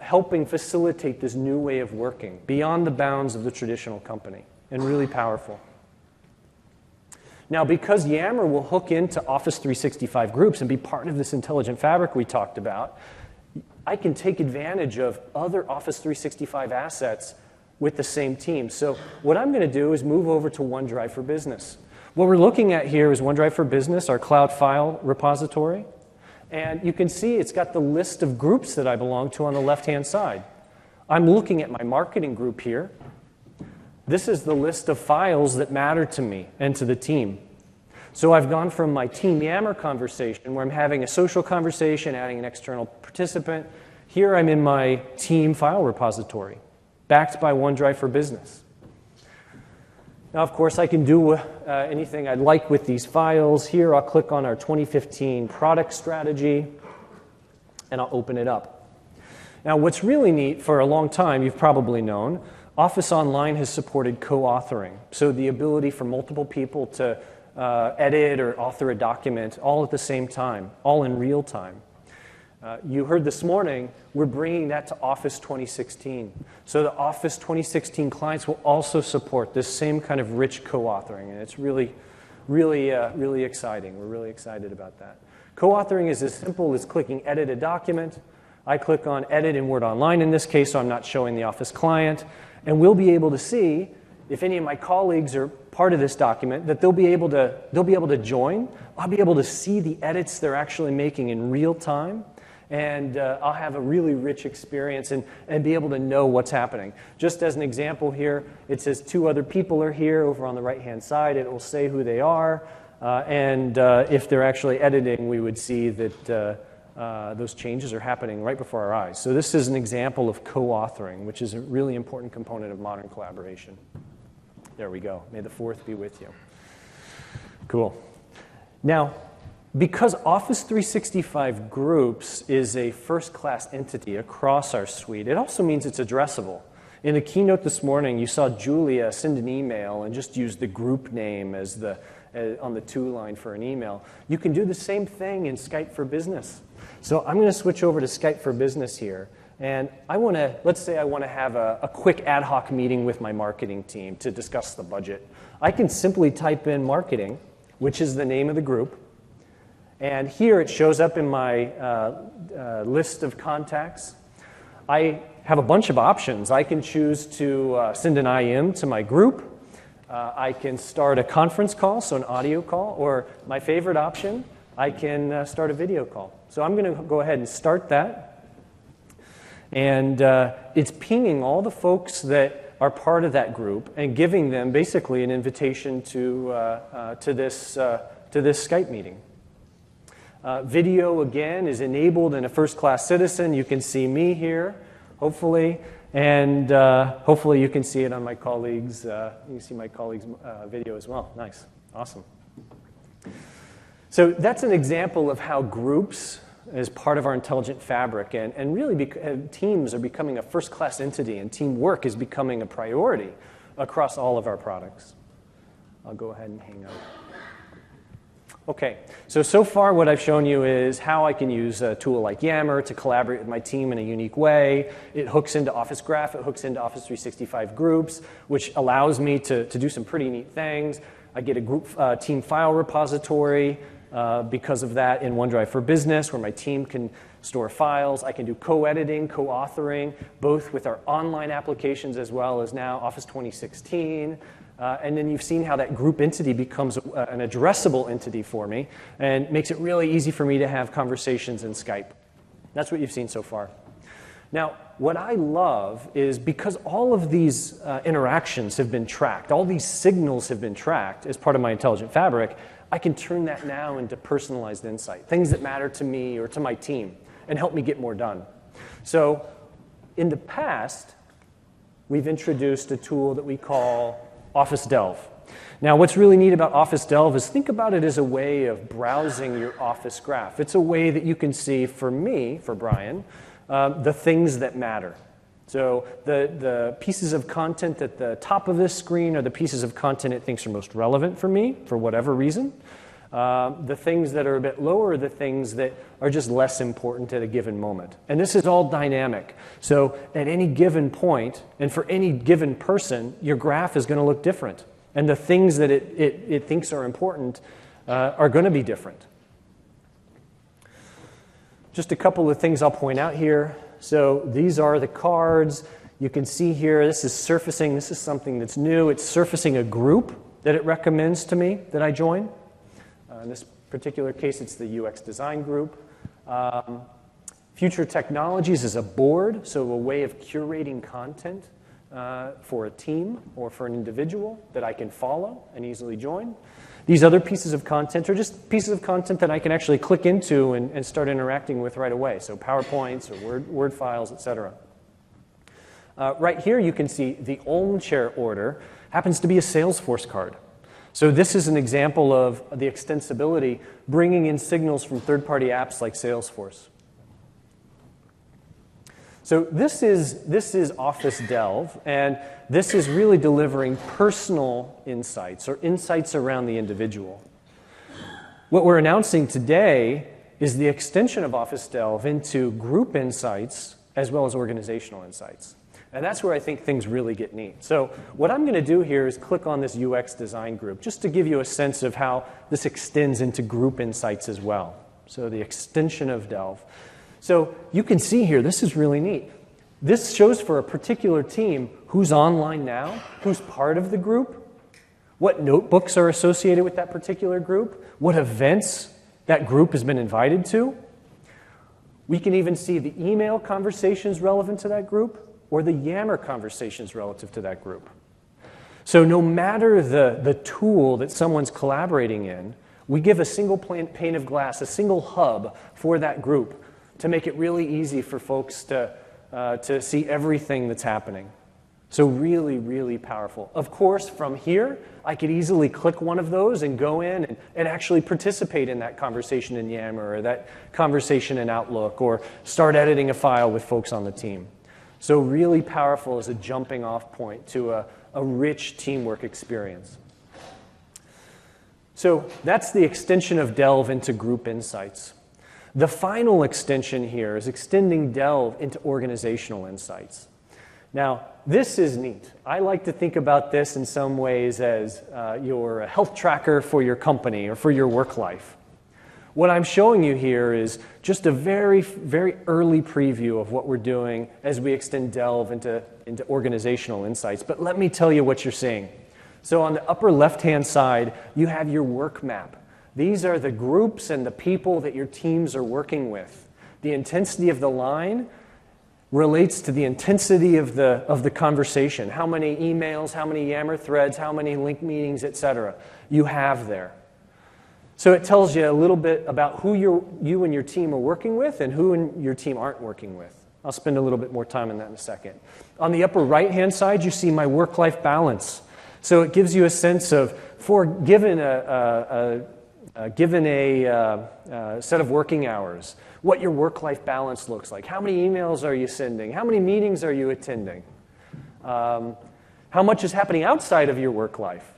helping facilitate this new way of working beyond the bounds of the traditional company, and really powerful. Now, because Yammer will hook into Office 365 groups and be part of this intelligent fabric we talked about, I can take advantage of other Office 365 assets with the same team. So what I'm going to do is move over to OneDrive for Business. What we're looking at here is OneDrive for Business, our cloud file repository. And you can see it's got the list of groups that I belong to on the left-hand side. I'm looking at my marketing group here. This is the list of files that matter to me and to the team. So I've gone from my Team Yammer conversation, where I'm having a social conversation, adding an external participant. Here I'm in my team file repository, backed by OneDrive for Business. Now, of course, I can do anything I'd like with these files. Here, I'll click on our 2015 product strategy, and I'll open it up. Now, what's really neat, for a long time, you've probably known, Office Online has supported co-authoring, so the ability for multiple people to edit or author a document all at the same time, all in real time. You heard this morning, we're bringing that to Office 2016. So the Office 2016 clients will also support this same kind of rich co-authoring, and it's really exciting. We're really excited about that. Co-authoring is as simple as clicking Edit a Document. I click on Edit in Word Online in this case, so I'm not showing the Office client, and we'll be able to see if any of my colleagues are part of this document, that they'll be able to join. I'll be able to see the edits they're actually making in real time, and I'll have a really rich experience and be able to know what's happening. Just as an example here, it says 2 other people are here over on the right-hand side. It will say who they are, and if they're actually editing, we would see that those changes are happening right before our eyes. So this is an example of co-authoring, which is a really important component of modern collaboration. There we go. May the 4th be with you. Cool. Now, because Office 365 Groups is a first-class entity across our suite, it also means it's addressable. In the keynote this morning, you saw Julia send an email and just use the group name as on the to line for an email. You can do the same thing in Skype for Business. So I'm going to switch over to Skype for Business here. And let's say I want to have a quick ad hoc meeting with my marketing team to discuss the budget. I can simply type in marketing, which is the name of the group. And here it shows up in my list of contacts. I have a bunch of options. I can choose to send an IM to my group. I can start a conference call, so an audio call, or my favorite option, I can start a video call. So I'm going to go ahead and start that. And it's pinging all the folks that are part of that group and giving them basically an invitation to this Skype meeting. Video, again, is enabled in a first-class citizen. You can see me here, hopefully, and hopefully you can see it on my colleagues. You can see my colleagues' video as well. Nice. Awesome. So that's an example of how groups, as part of our intelligent fabric, and really teams are becoming a first-class entity, and teamwork is becoming a priority across all of our products. I'll go ahead and hang up. Okay, so far what I've shown you is how I can use a tool like Yammer to collaborate with my team in a unique way. It hooks into Office Graph, it hooks into Office 365 groups, which allows me to do some pretty neat things. I get a group team file repository because of that in OneDrive for Business, where my team can store files. I can do co-editing, co-authoring, both with our online applications as well as now Office 2016. And then you've seen how that group entity becomes an addressable entity for me and makes it really easy for me to have conversations in Skype. That's what you've seen so far. Now, what I love is because all of these interactions have been tracked, all these signals have been tracked as part of my intelligent fabric, I can turn that now into personalized insight, things that matter to me or to my team, and help me get more done. So in the past, we've introduced a tool that we call Office Delve. Now, what's really neat about Office Delve is think about it as a way of browsing your Office graph. It's a way that you can see, for me, for Brian, the things that matter. So the pieces of content at the top of this screen are the pieces of content it thinks are most relevant for me, for whatever reason. The things that are a bit lower are the things that are just less important at a given moment. And this is all dynamic. So at any given point, and for any given person, your graph is going to look different. And the things that it thinks are important are going to be different. Just a couple of things I'll point out here. So these are the cards. You can see here, this is surfacing. This is something that's new. It's surfacing a group that it recommends to me that I join. In this particular case, it's the UX design group. Future Technologies is a board, so a way of curating content for a team or for an individual that I can follow and easily join. These other pieces of content are just pieces of content that I can actually click into and start interacting with right away, so PowerPoints or Word files, etc. Right here, you can see the Olm chair order happens to be a Salesforce card. So this is an example of the extensibility, bringing in signals from third-party apps like Salesforce. So this is Office Delve, and this is really delivering personal insights or insights around the individual. What we're announcing today is the extension of Office Delve into group insights as well as organizational insights. And that's where I think things really get neat. So what I'm going to do here is click on this UX design group just to give you a sense of how this extends into group insights as well. So the extension of Delve. So you can see here, this is really neat. This shows for a particular team who's online now, who's part of the group, what notebooks are associated with that particular group, what events that group has been invited to. We can even see the email conversations relevant to that group, or the Yammer conversations relative to that group. So no matter the tool that someone's collaborating in, we give a single pane of glass, a single hub for that group to make it really easy for folks to see everything that's happening. So really, really powerful. Of course, from here, I could easily click one of those and go in and actually participate in that conversation in Yammer or that conversation in Outlook or start editing a file with folks on the team. So really powerful as a jumping off point to a rich teamwork experience. So that's the extension of Delve into group insights. The final extension here is extending Delve into organizational insights. Now, this is neat. I like to think about this in some ways as your health tracker for your company or for your work life. What I'm showing you here is just a very, very early preview of what we're doing as we extend Delve into organizational insights. But let me tell you what you're seeing. So on the upper left-hand side, you have your work map. These are the groups and the people that your teams are working with. The intensity of the line relates to the intensity of the conversation. How many emails, how many Yammer threads, how many link meetings, etc. you have there. So it tells you a little bit about who you and your team are working with and who and your team aren't working with. I'll spend a little bit more time on that in a second. On the upper right-hand side, you see my work-life balance. So it gives you a sense of, given a set of working hours, what your work-life balance looks like. How many emails are you sending? How many meetings are you attending? How much is happening outside of your work life,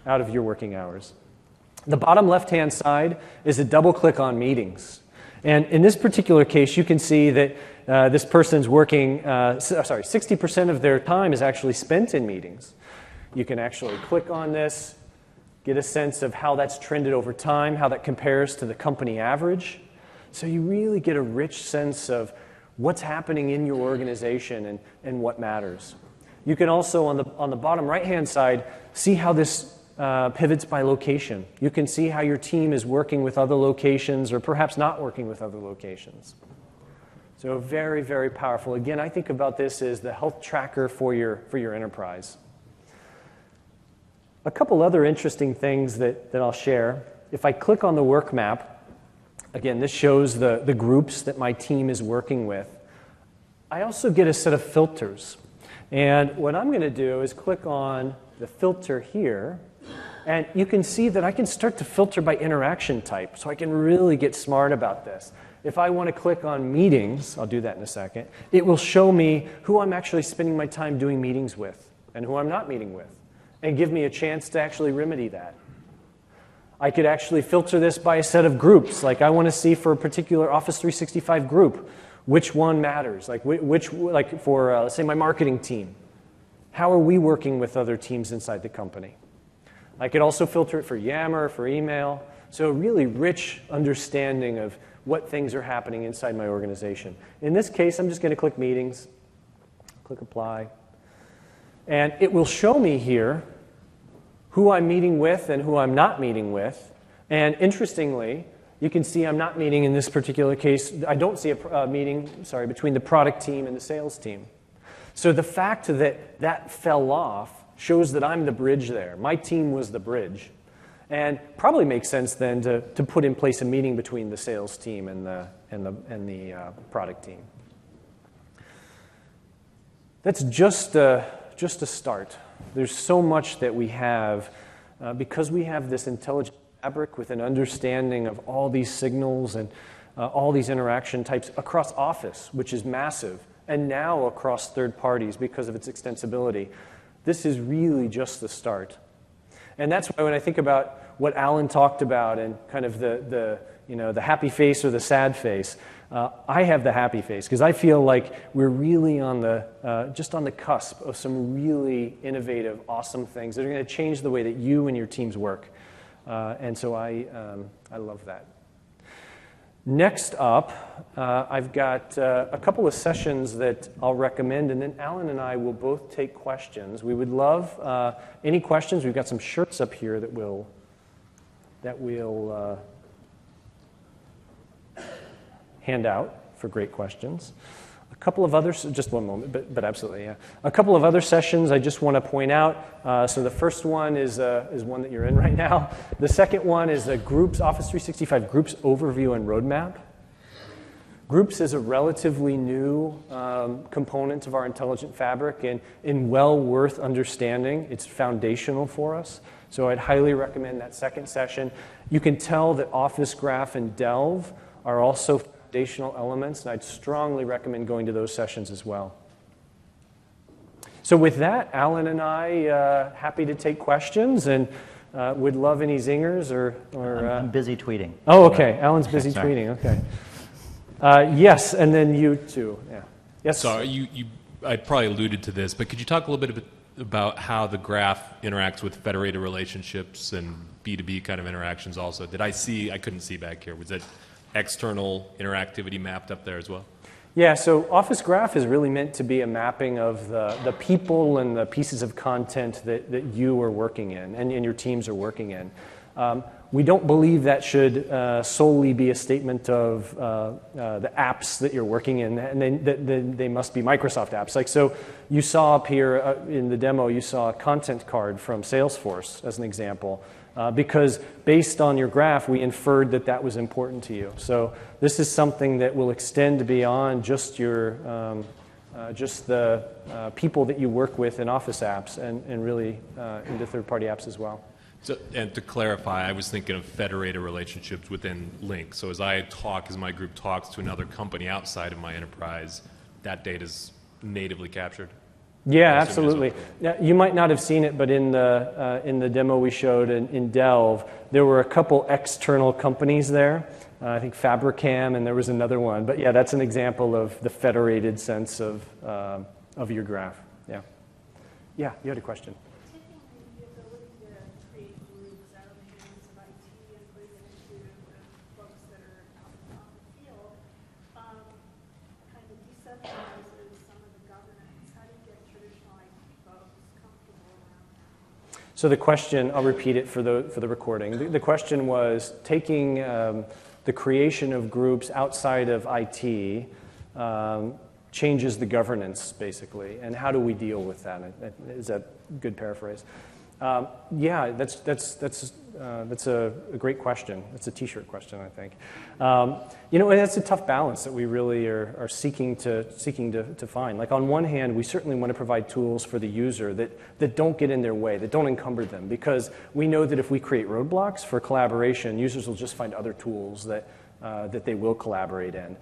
out of your working hours? The bottom left-hand side is a double-click on meetings. And in this particular case, you can see that this person's working, 60% of their time is actually spent in meetings. You can actually click on this, get a sense of how that's trended over time, how that compares to the company average. So you really get a rich sense of what's happening in your organization and what matters. You can also, on the bottom right-hand side, see how this pivots by location. You can see how your team is working with other locations or perhaps not working with other locations. So very, very powerful. Again, I think about this as the health tracker for your enterprise. A couple other interesting things that I'll share. If I click on the work map, again, this shows the groups that my team is working with. I also get a set of filters. And what I'm going to do is click on the filter here, and you can see that I can start to filter by interaction type, so I can really get smart about this. If I want to click on meetings, I'll do that in a second, it will show me who I'm actually spending my time doing meetings with and who I'm not meeting with, and give me a chance to actually remedy that. I could actually filter this by a set of groups, like I want to see for a particular Office 365 group, which one matters, like for, let's say, my marketing team. How are we working with other teams inside the company? I could also filter it for Yammer, for email, so a really rich understanding of what things are happening inside my organization. In this case, I'm just going to click Meetings, click Apply, and it will show me here who I'm meeting with and who I'm not meeting with. And interestingly, you can see I'm not meeting in this particular case. I don't see a meeting, between the product team and the sales team. So the fact that that fell off shows that I'm the bridge there. My team was the bridge. And probably makes sense then to put in place a meeting between the sales team and the product team. That's just a start. There's so much that we have because we have this intelligent fabric with an understanding of all these signals and all these interaction types across Office, which is massive, and now across third parties because of its extensibility. This is really just the start. And that's why when I think about what Alan talked about and kind of the happy face or the sad face, I have the happy face because I feel like we're really just on the cusp of some really innovative, awesome things that are going to change the way that you and your teams work. And so I love that. Next up, I've got a couple of sessions that I'll recommend, and then Alan and I will both take questions. We would love any questions. We've got some shirts up here that we'll hand out for great questions. A couple of others, just one moment, but absolutely, yeah. A couple of other sessions I just want to point out. So the first one is one that you're in right now. The second one is Office 365 Groups Overview and Roadmap. Groups is a relatively new component of our intelligent fabric and well worth understanding. It's foundational for us. So I'd highly recommend that second session. You can tell that Office Graph and Delve are also foundational elements, and I'd strongly recommend going to those sessions as well. So with that, Alan and I happy to take questions and would love any zingers or I'm busy tweeting. Oh, okay. Alan's busy tweeting. Okay. Yes, and then you too. Yeah. Yes. Sorry, I probably alluded to this, but could you talk a little bit about how the graph interacts with federated relationships and B2B kind of interactions also? I couldn't see back here. Was it external interactivity mapped up there as well? Yeah, so Office Graph is really meant to be a mapping of the people and the pieces of content that you are working in and your teams are working in. We don't believe that should solely be a statement of the apps that you're working in, and they must be Microsoft apps. Like, so you saw up here in the demo, you saw a content card from Salesforce as an example, because based on your graph, we inferred that that was important to you. So this is something that will extend beyond just your just the people that you work with in Office apps and really into third-party apps as well. So, and to clarify, I was thinking of federated relationships within Lync. So as my group talks to another company outside of my enterprise, that data is natively captured? Yeah, absolutely. Now, you might not have seen it, but in the demo we showed in Delve, there were a couple external companies there. I think Fabricam, and there was another one. But yeah, that's an example of the federated sense of your graph. Yeah. Yeah, you had a question. So the question, I'll repeat it for the recording. The question was taking the creation of groups outside of IT changes the governance, basically, and how do we deal with that? Is that a good paraphrase? Yeah, that's a great question. That's a T-shirt question, I think. You know, that's a tough balance that we really are seeking to find. Like, on one hand, we certainly want to provide tools for the user that don't get in their way, that don't encumber them, because we know that if we create roadblocks for collaboration, users will just find other tools that they will collaborate in.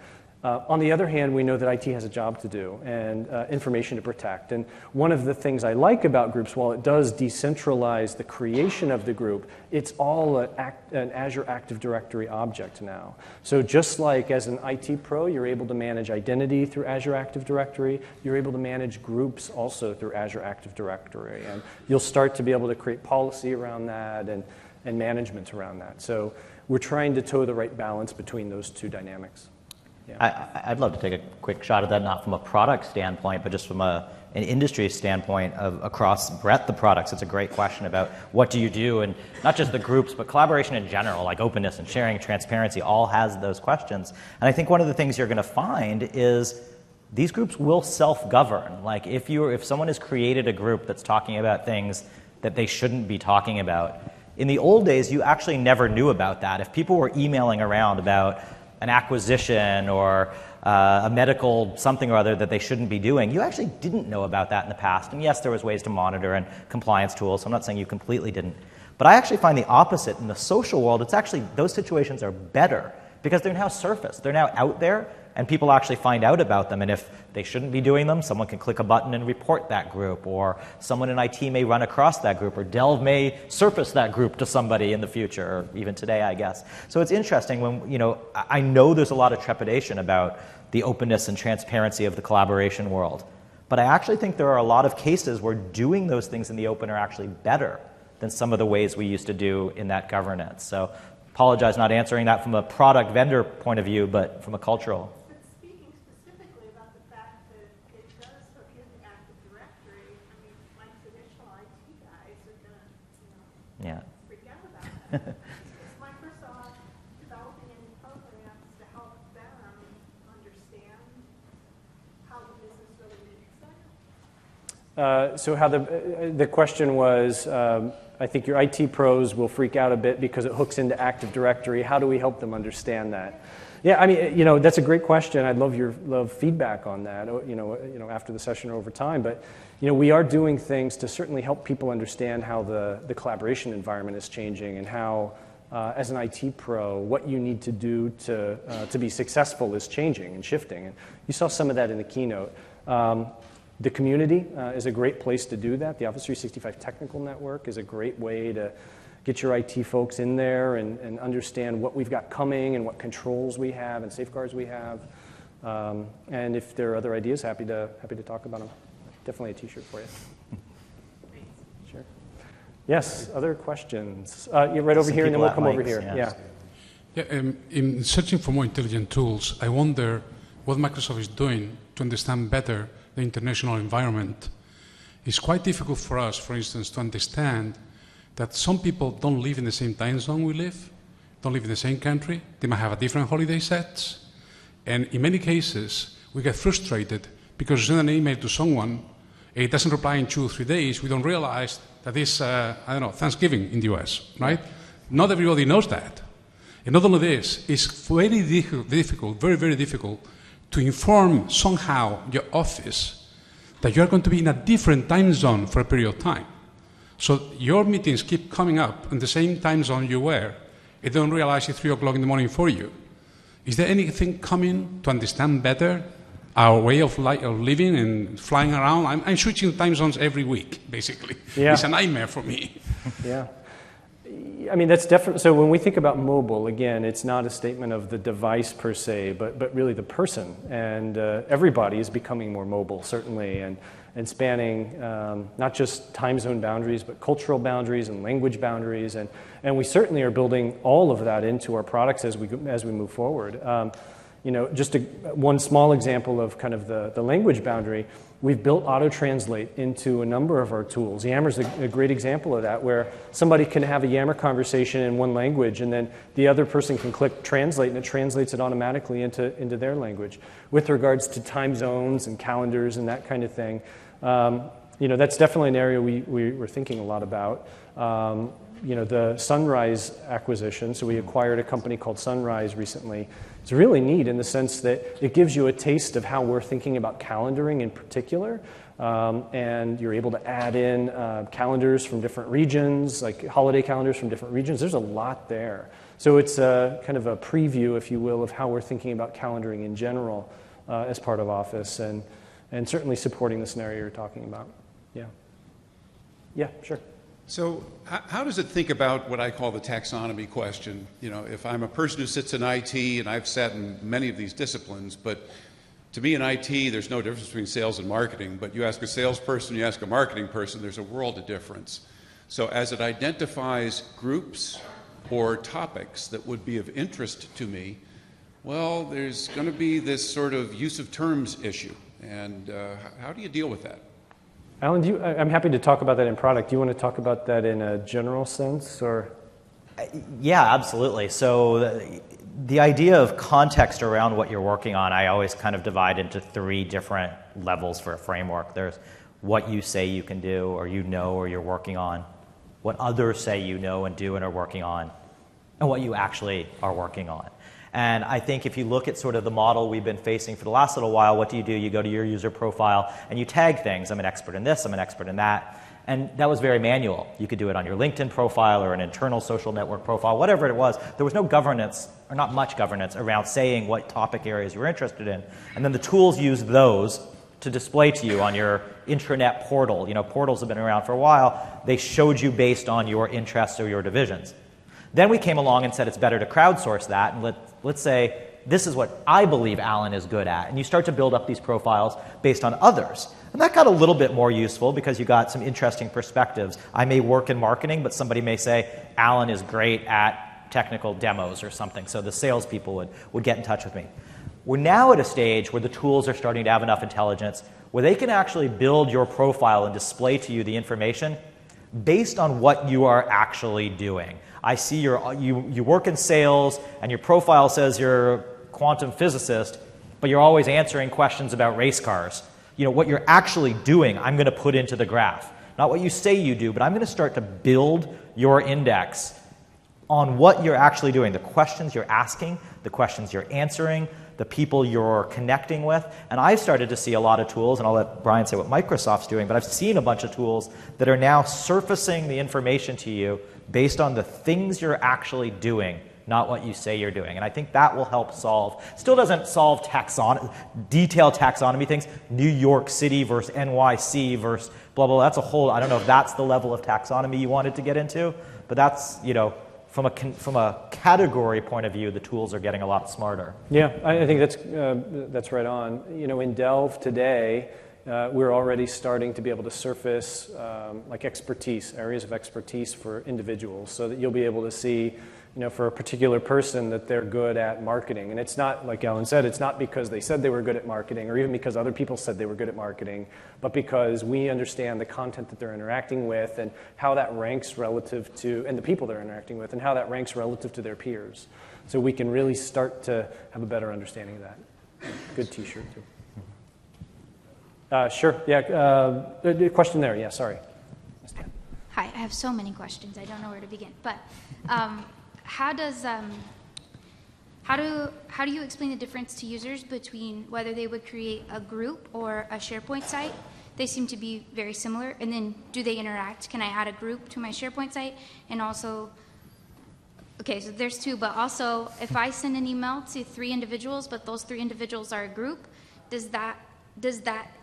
On the other hand, we know that IT has a job to do and information to protect. And one of the things I like about groups, while it does decentralize the creation of the group, it's all an Azure Active Directory object now. So just like as an IT pro, you're able to manage identity through Azure Active Directory, you're able to manage groups also through Azure Active Directory. And you'll start to be able to create policy around that and management around that. So we're trying to toe the right balance between those two dynamics. Yeah. I'd love to take a quick shot at that, not from a product standpoint, but just from an industry standpoint of across breadth of products. It's a great question about what do you do, and not just the groups, but collaboration in general, like openness and sharing, transparency, all has those questions. And I think one of the things you're going to find is these groups will self-govern. Like if someone has created a group that's talking about things that they shouldn't be talking about, in the old days, you actually never knew about that. If people were emailing around about an acquisition or a medical something or other that they shouldn't be doing, you actually didn't know about that in the past. And yes, there was ways to monitor and compliance tools, so I'm not saying you completely didn't. But I actually find the opposite. In the social world, it's actually, those situations are better because they're now surfaced. They're now out there, and people actually find out about them. And if they shouldn't be doing them, someone can click a button and report that group, or someone in IT may run across that group, or Delve may surface that group to somebody in the future, or even today, I guess. So it's interesting when, you know, I know there's a lot of trepidation about the openness and transparency of the collaboration world. But I actually think there are a lot of cases where doing those things in the open are actually better than some of the ways we used to do in that governance. So apologize not answering that from a product vendor point of view, but from a cultural. Yeah. Freak out about it. Is Microsoft developing any programs to help them understand how the business really makes sense? So how the question was, I think your IT pros will freak out a bit because it hooks into Active Directory. How do we help them understand that? Yeah, I mean, you know, that's a great question. I'd love feedback on that, you know, after the session or over time. But, you know, we are doing things to certainly help people understand how the collaboration environment is changing, and how, as an IT pro, what you need to do to be successful is changing and shifting. And you saw some of that in the keynote. The community is a great place to do that. The Office 365 Technical Network is a great way to get your IT folks in there and understand what we've got coming and what controls we have and safeguards we have. And if there are other ideas, happy to talk about them. Definitely a T-shirt for you. Sure. Yes, other questions? Yeah, right over here, and then we'll come over here. Yeah. In searching for more intelligent tools, I wonder what Microsoft is doing to understand better the international environment. It's quite difficult for us, for instance, to understand that some people don't live in the same time zone we live, don't live in the same country, they might have a different holiday sets, and in many cases, we get frustrated because we send an email to someone, it doesn't reply in 2 or 3 days, we don't realize that it's, Thanksgiving in the US, right? Not everybody knows that. And not only this, it's very difficult, very, very difficult to inform somehow your office that you're going to be in a different time zone for a period of time. So your meetings keep coming up in the same time zone you were, and don't realize it's 3 o'clock in the morning for you. Is there anything coming to understand better our way of living and flying around? I'm switching time zones every week, basically. Yeah. It's a nightmare for me. Yeah. I mean, that's definitely, so when we think about mobile, again, it's not a statement of the device per se, but really the person. And everybody is becoming more mobile, certainly, and spanning not just time zone boundaries, but cultural boundaries and language boundaries. And we certainly are building all of that into our products as we move forward. Just one small example of kind of the language boundary, we've built auto-translate into a number of our tools. Yammer's a great example of that, where somebody can have a Yammer conversation in one language, and then the other person can click translate, and it translates it automatically into their language. With regards to time zones and calendars and that kind of thing, that's definitely an area we're thinking a lot about. The Sunrise acquisition, so we acquired a company called Sunrise recently. It's really neat in the sense that it gives you a taste of how we're thinking about calendaring in particular, and you're able to add in calendars from different regions, like holiday calendars from different regions. There's a lot there. So it's kind of a preview, if you will, of how we're thinking about calendaring in general as part of Office, and certainly supporting the scenario you're talking about. Yeah. Yeah, sure. So how does it think about what I call the taxonomy question? If I'm a person who sits in IT, and I've sat in many of these disciplines, but to me in IT, there's no difference between sales and marketing, but you ask a salesperson, you ask a marketing person, there's a world of difference. So as it identifies groups or topics that would be of interest to me, well, there's going to be this sort of use of terms issue. And how do you deal with that? Alan, I'm happy to talk about that in product. Do you want to talk about that in a general sense, or? Yeah, absolutely. So the idea of context around what you're working on, I always kind of divide into 3 different levels for a framework. There's what you say you can do, or or you're working on, what others say you know and do and are working on, and what you actually are working on. And I think if you look at sort of the model we've been facing for the last little while, what do? You go to your user profile and you tag things. I'm an expert in this, I'm an expert in that. And that was very manual. You could do it on your LinkedIn profile or an internal social network profile, whatever it was. There was no governance, or not much governance, around saying what topic areas you were interested in. And then the tools used those to display to you on your intranet portal. Portals have been around for a while. They showed you based on your interests or your divisions. Then we came along and said it's better to crowdsource that, and let's say this is what I believe Alan is good at. And you start to build up these profiles based on others. And that got a little bit more useful because you got some interesting perspectives. I may work in marketing, but somebody may say Alan is great at technical demos or something, so the salespeople would get in touch with me. We're now at a stage where the tools are starting to have enough intelligence where they can actually build your profile and display to you the information based on what you are actually doing. I see you work in sales, and your profile says you're a quantum physicist, but you're always answering questions about race cars. What you're actually doing, I'm going to put into the graph. Not what you say you do, but I'm going to start to build your index on what you're actually doing, the questions you're asking, the questions you're answering, the people you're connecting with. And I've started to see a lot of tools, and I'll let Brian say what Microsoft's doing, but I've seen a bunch of tools that are now surfacing the information to you based on the things you're actually doing, not what you say you're doing. And I think that will help solve, still doesn't solve detailed taxonomy things, New York City versus NYC versus blah, blah, blah. That's a whole, I don't know if that's the level of taxonomy you wanted to get into, but that's, from a category point of view, the tools are getting a lot smarter. Yeah, I think that's right on. In Delve today, we're already starting to be able to surface like areas of expertise for individuals, so that you'll be able to see, for a particular person that they're good at marketing. And it's not, like Ellen said, it's not because they said they were good at marketing or even because other people said they were good at marketing, but because we understand the content that they're interacting with and how that ranks relative to, and the people they're interacting with, and how that ranks relative to their peers. So we can really start to have a better understanding of that. Good t-shirt, too. Sure, yeah, question there, yeah, sorry. Hi, I have so many questions. I don't know where to begin. But how do you explain the difference to users between whether they would create a group or a SharePoint site? They seem to be very similar. And then do they interact? Can I add a group to my SharePoint site? And also, okay, so there's two, but also if I send an email to 3 individuals, but those 3 individuals are a group, does that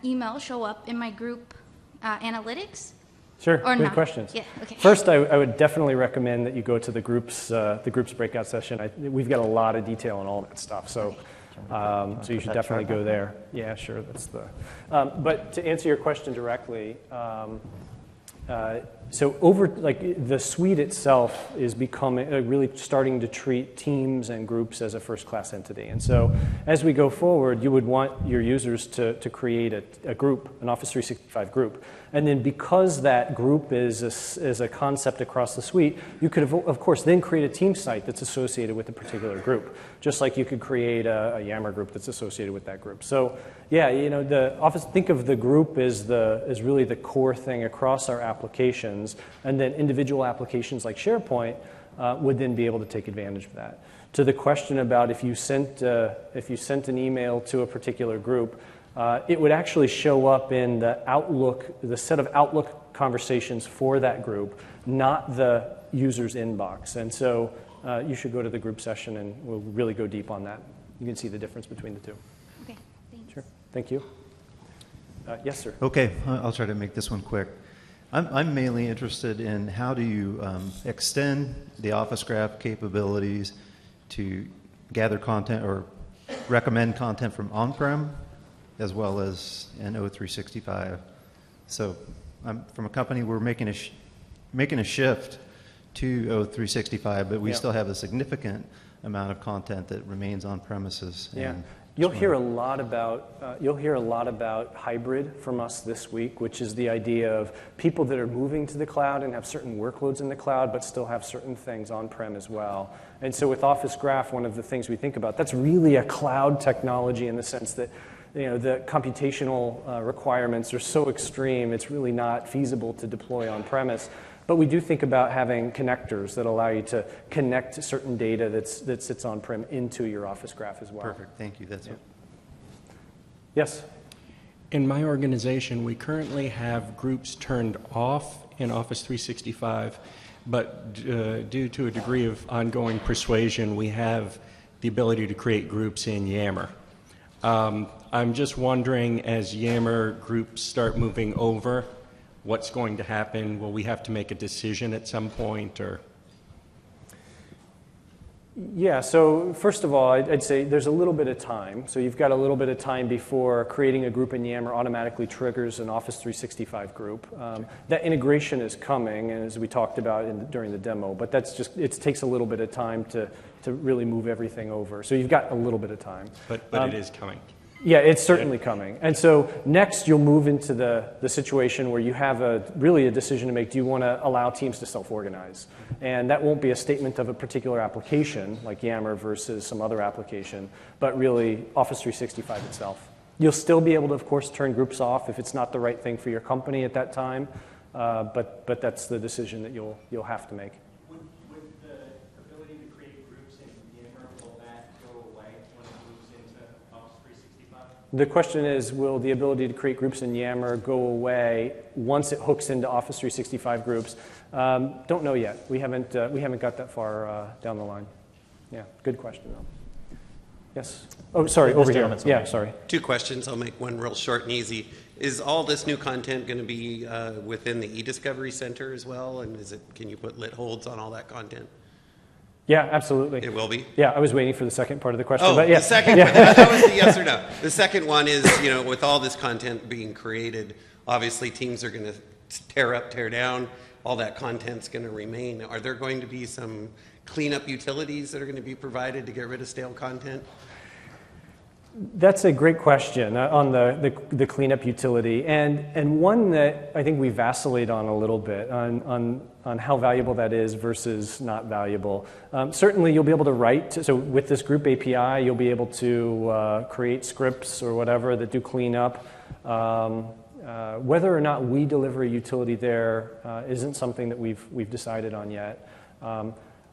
email show up in my group analytics? Sure, or good not? questions. Yeah, okay. First, I would definitely recommend that you go to the groups breakout session. We've got a lot of detail on all that stuff, so so you should definitely go there. Yeah, sure, that's the. But to answer your question directly, so the suite itself is becoming really starting to treat teams and groups as a first-class entity. And so as we go forward, you would want your users to create a group, an Office 365 group. And then because that group is a concept across the suite, you could, of course, then create a team site that's associated with a particular group, just like you could create a Yammer group that's associated with that group. So yeah, the Office, think of the group as really the core thing across our applications, and then individual applications like SharePoint would then be able to take advantage of that. To the question about if you sent an email to a particular group, it would actually show up in the set of Outlook conversations for that group, not the user's inbox. And so you should go to the group session and we'll really go deep on that. You can see the difference between the two. Okay, thanks. Sure, thank you. Yes, sir. Okay, I'll try to make this one quick. I'm mainly interested in how do you extend the Office Graph capabilities to gather content or recommend content from on-prem as well as in O365. So I'm from a company, we're making a shift to O365, but we still have a significant amount of content that remains on premises. Yeah. And You'll hear a lot about hybrid from us this week, which is the idea of people that are moving to the cloud and have certain workloads in the cloud, but still have certain things on-prem as well. And so with Office Graph, one of the things we think about, that's really a cloud technology in the sense that the computational requirements are so extreme, it's really not feasible to deploy on-premise. But we do think about having connectors that allow you to connect certain data that sits on-prem into your Office Graph as well. perfect, thank you. That's it. Yes? In my organization, we currently have groups turned off in Office 365, but due to a degree of ongoing persuasion, we have the ability to create groups in Yammer. I'm just wondering, as Yammer groups start moving over, what's going to happen? Will we have to make a decision at some point, or? Yeah, so first of all, I'd say there's a little bit of time. So you've got a little bit of time before creating a group in Yammer automatically triggers an Office 365 group. That integration is coming, and as we talked about during the demo, but it takes a little bit of time to really move everything over. So you've got a little bit of time. But it is coming. Yeah, it's certainly coming. And so next you'll move into the situation where you have really a decision to make. Do you want to allow teams to self-organize? And that won't be a statement of a particular application, like Yammer versus some other application, but really Office 365 itself. You'll still be able to, of course, turn groups off if it's not the right thing for your company at that time, but that's the decision that you'll have to make. Would the ability to create groups in Yammer, will that go away when it moves into Office 365? The question is, will the ability to create groups in Yammer go away once it hooks into Office 365 groups? Don't know yet. We haven't got that far down the line. Yeah, good question though. Yes. Oh, sorry, over here. Yeah, sorry. 2 questions. I'll make one real short and easy. Is all this new content going to be within the eDiscovery Center as well? And can you put lit holds on all that content? Yeah, absolutely. It will be? Yeah, I was waiting for the second part of the question. Oh, but yeah. the second one. That was the yes or no. The second one is, with all this content being created, obviously teams are going to tear up, tear down. All that content's going to remain. Are there going to be some cleanup utilities that are going to be provided to get rid of stale content? That's a great question on the cleanup utility, and one that I think we vacillate on a little bit on how valuable that is versus not valuable. Certainly, you'll be able to write. So with this group API, you'll be able to create scripts or whatever that do cleanup. Whether or not we deliver a utility there isn't something that we've decided on yet.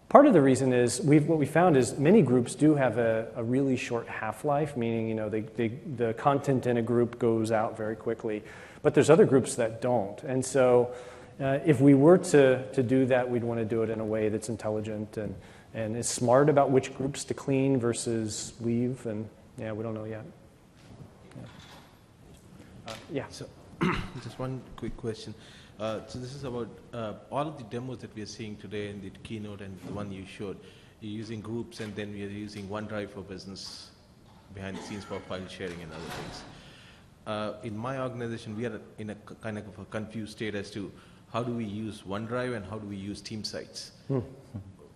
Part of the reason is what we found is many groups do have a really short half-life, meaning the content in a group goes out very quickly, but there's other groups that don't. And so if we were to do that, we'd want to do it in a way that's intelligent and is smart about which groups to clean versus leave, and yeah, we don't know yet. Yeah. So, just one quick question. So this is about all of the demos that we are seeing today in the keynote and the one you showed. You're using groups, and then we are using OneDrive for business behind the scenes for file sharing and other things. In my organization, we are in a kind of a confused state as to how do we use OneDrive and how do we use team sites.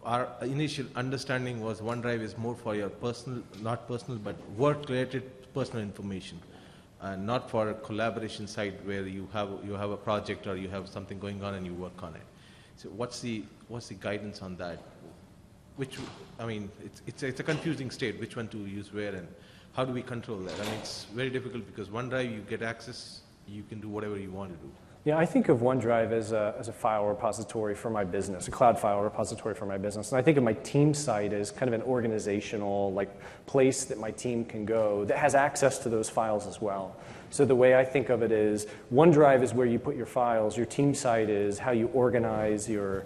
Our initial understanding was OneDrive is more for your personal, not personal, but work-related personal information. Not for a collaboration site where you have a project or you have something going on and you work on it. So what's the guidance on that? It's a confusing state. Which one to use where, and how do we control that? I mean, it's very difficult because OneDrive, you get access, you can do whatever you want to do. Yeah, I think of OneDrive as a file repository for my business, a cloud file repository for my business. And I think of my team site as kind of an organizational place that my team can go that has access to those files as well. So the way I think of it is OneDrive is where you put your files. Your team site is how you organize your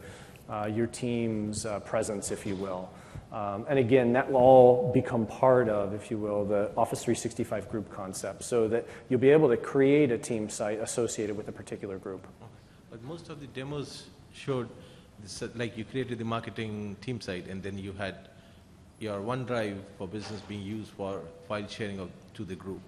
team's presence, if you will. And again, that will all become part of, if you will, the Office 365 group concept, so that you'll be able to create a team site associated with a particular group. But most of the demos showed this, like you created the marketing team site, and then you had your OneDrive for business being used for file sharing to the group.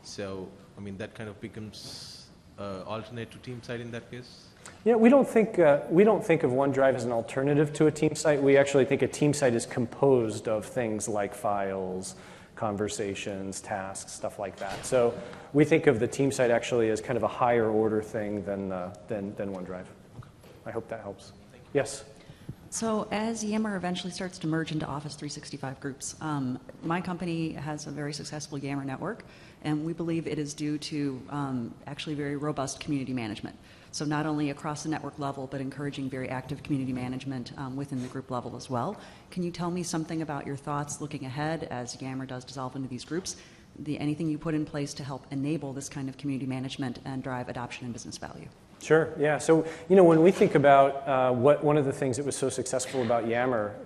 So, I mean, that kind of becomes alternate to team site in that case? Yeah, we don't think of OneDrive as an alternative to a team site. We actually think a team site is composed of things like files, conversations, tasks, stuff like that. So we think of the team site actually as kind of a higher order thing than OneDrive. I hope that helps. Yes? So as Yammer eventually starts to merge into Office 365 groups, my company has a very successful Yammer network, and we believe it is due to actually very robust community management. So not only across the network level, but encouraging very active community management within the group level as well. Can you tell me something about your thoughts looking ahead as Yammer does dissolve into these groups? Anything you put in place to help enable this kind of community management and drive adoption and business value? Sure, yeah. So, when we think about one of the things that was so successful about Yammer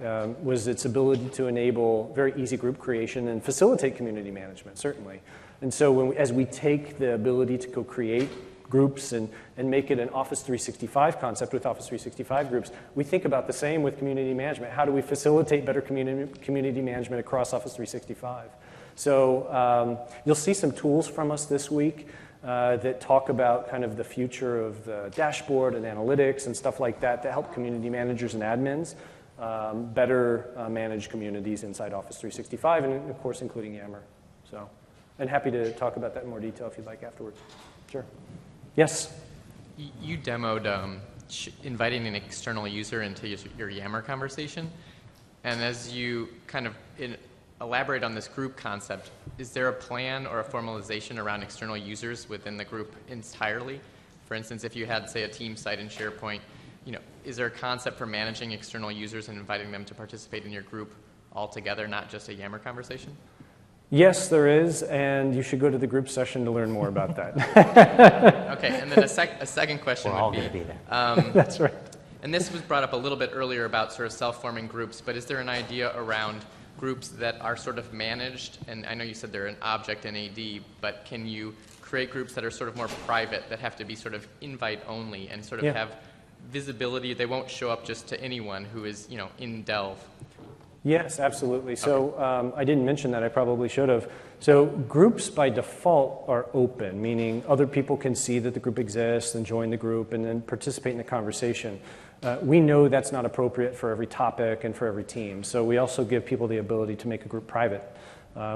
was its ability to enable very easy group creation and facilitate community management, certainly. And so as we take the ability to go create groups and make it an Office 365 concept with Office 365 groups, we think about the same with community management. How do we facilitate better community management across Office 365? So you'll see some tools from us this week that talk about kind of the future of the dashboard and analytics and stuff like that to help community managers and admins better manage communities inside Office 365, and of course including Yammer. So, and happy to talk about that in more detail if you'd like afterwards. Sure. Yes? You demoed inviting an external user into your Yammer conversation, and as you kind of elaborate on this group concept, is there a plan or a formalization around external users within the group entirely? For instance, if you had, say, a team site in SharePoint, is there a concept for managing external users and inviting them to participate in your group altogether, not just a Yammer conversation? Yes, there is, and you should go to the group session to learn more about that. Okay, and then a second question We're all would going to be there. That's right. And this was brought up a little bit earlier about sort of self-forming groups, but is there an idea around groups that are sort of managed? And I know you said they're an object in AD, but can you create groups that are sort of more private, that have to be sort of invite only and sort of have visibility? They won't show up just to anyone who is, in Delve. Yes, absolutely. So I didn't mention that. I probably should have. So groups by default are open, meaning other people can see that the group exists and join the group and then participate in the conversation. We know that's not appropriate for every topic and for every team. So we also give people the ability to make a group private,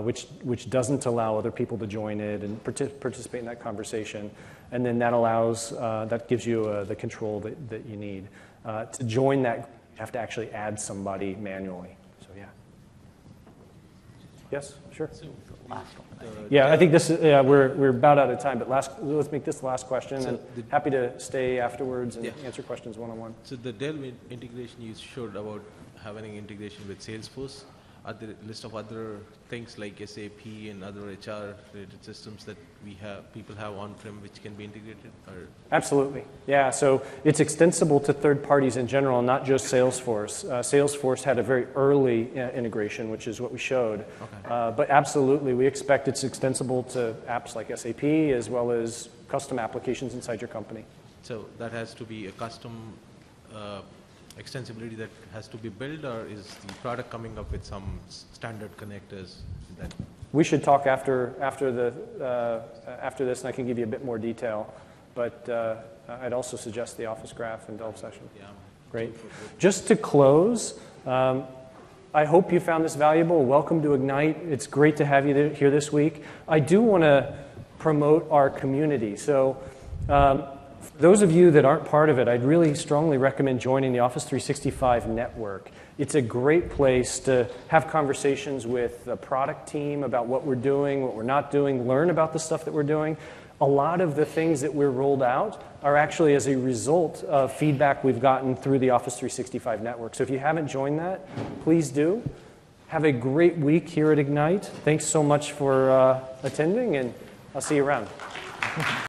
which doesn't allow other people to join it and participate in that conversation. And then that allows, that gives you the control that you need. To join that, you have to actually add somebody manually. So yeah. Yes, sure. Yeah, I think this is, we're about out of time, but let's make this the last question, So and happy to stay afterwards and answer questions one-on-one. So the Dell integration you showed about having integration with Salesforce, are there a list of other things like SAP and other HR-related systems that people have on-prem which can be integrated? Or? Absolutely. Yeah, so it's extensible to third parties in general, not just Salesforce. Salesforce had a very early integration, which is what we showed. Okay. But absolutely, we expect it's extensible to apps like SAP as well as custom applications inside your company. So that has to be a custom extensibility that has to be built, or is the product coming up with some standard connectors? We should talk after this, and I can give you a bit more detail. But I'd also suggest the Office Graph and Delve session. Yeah. Great. Just to close, I hope you found this valuable. Welcome to Ignite. It's great to have you here this week. I do want to promote our community. So those of you that aren't part of it, I'd really strongly recommend joining the Office 365 network. It's a great place to have conversations with the product team about what we're doing, what we're not doing, learn about the stuff that we're doing. A lot of the things that we're rolled out are actually as a result of feedback we've gotten through the Office 365 network. So if you haven't joined that, please do. Have a great week here at Ignite. Thanks so much for attending, and I'll see you around.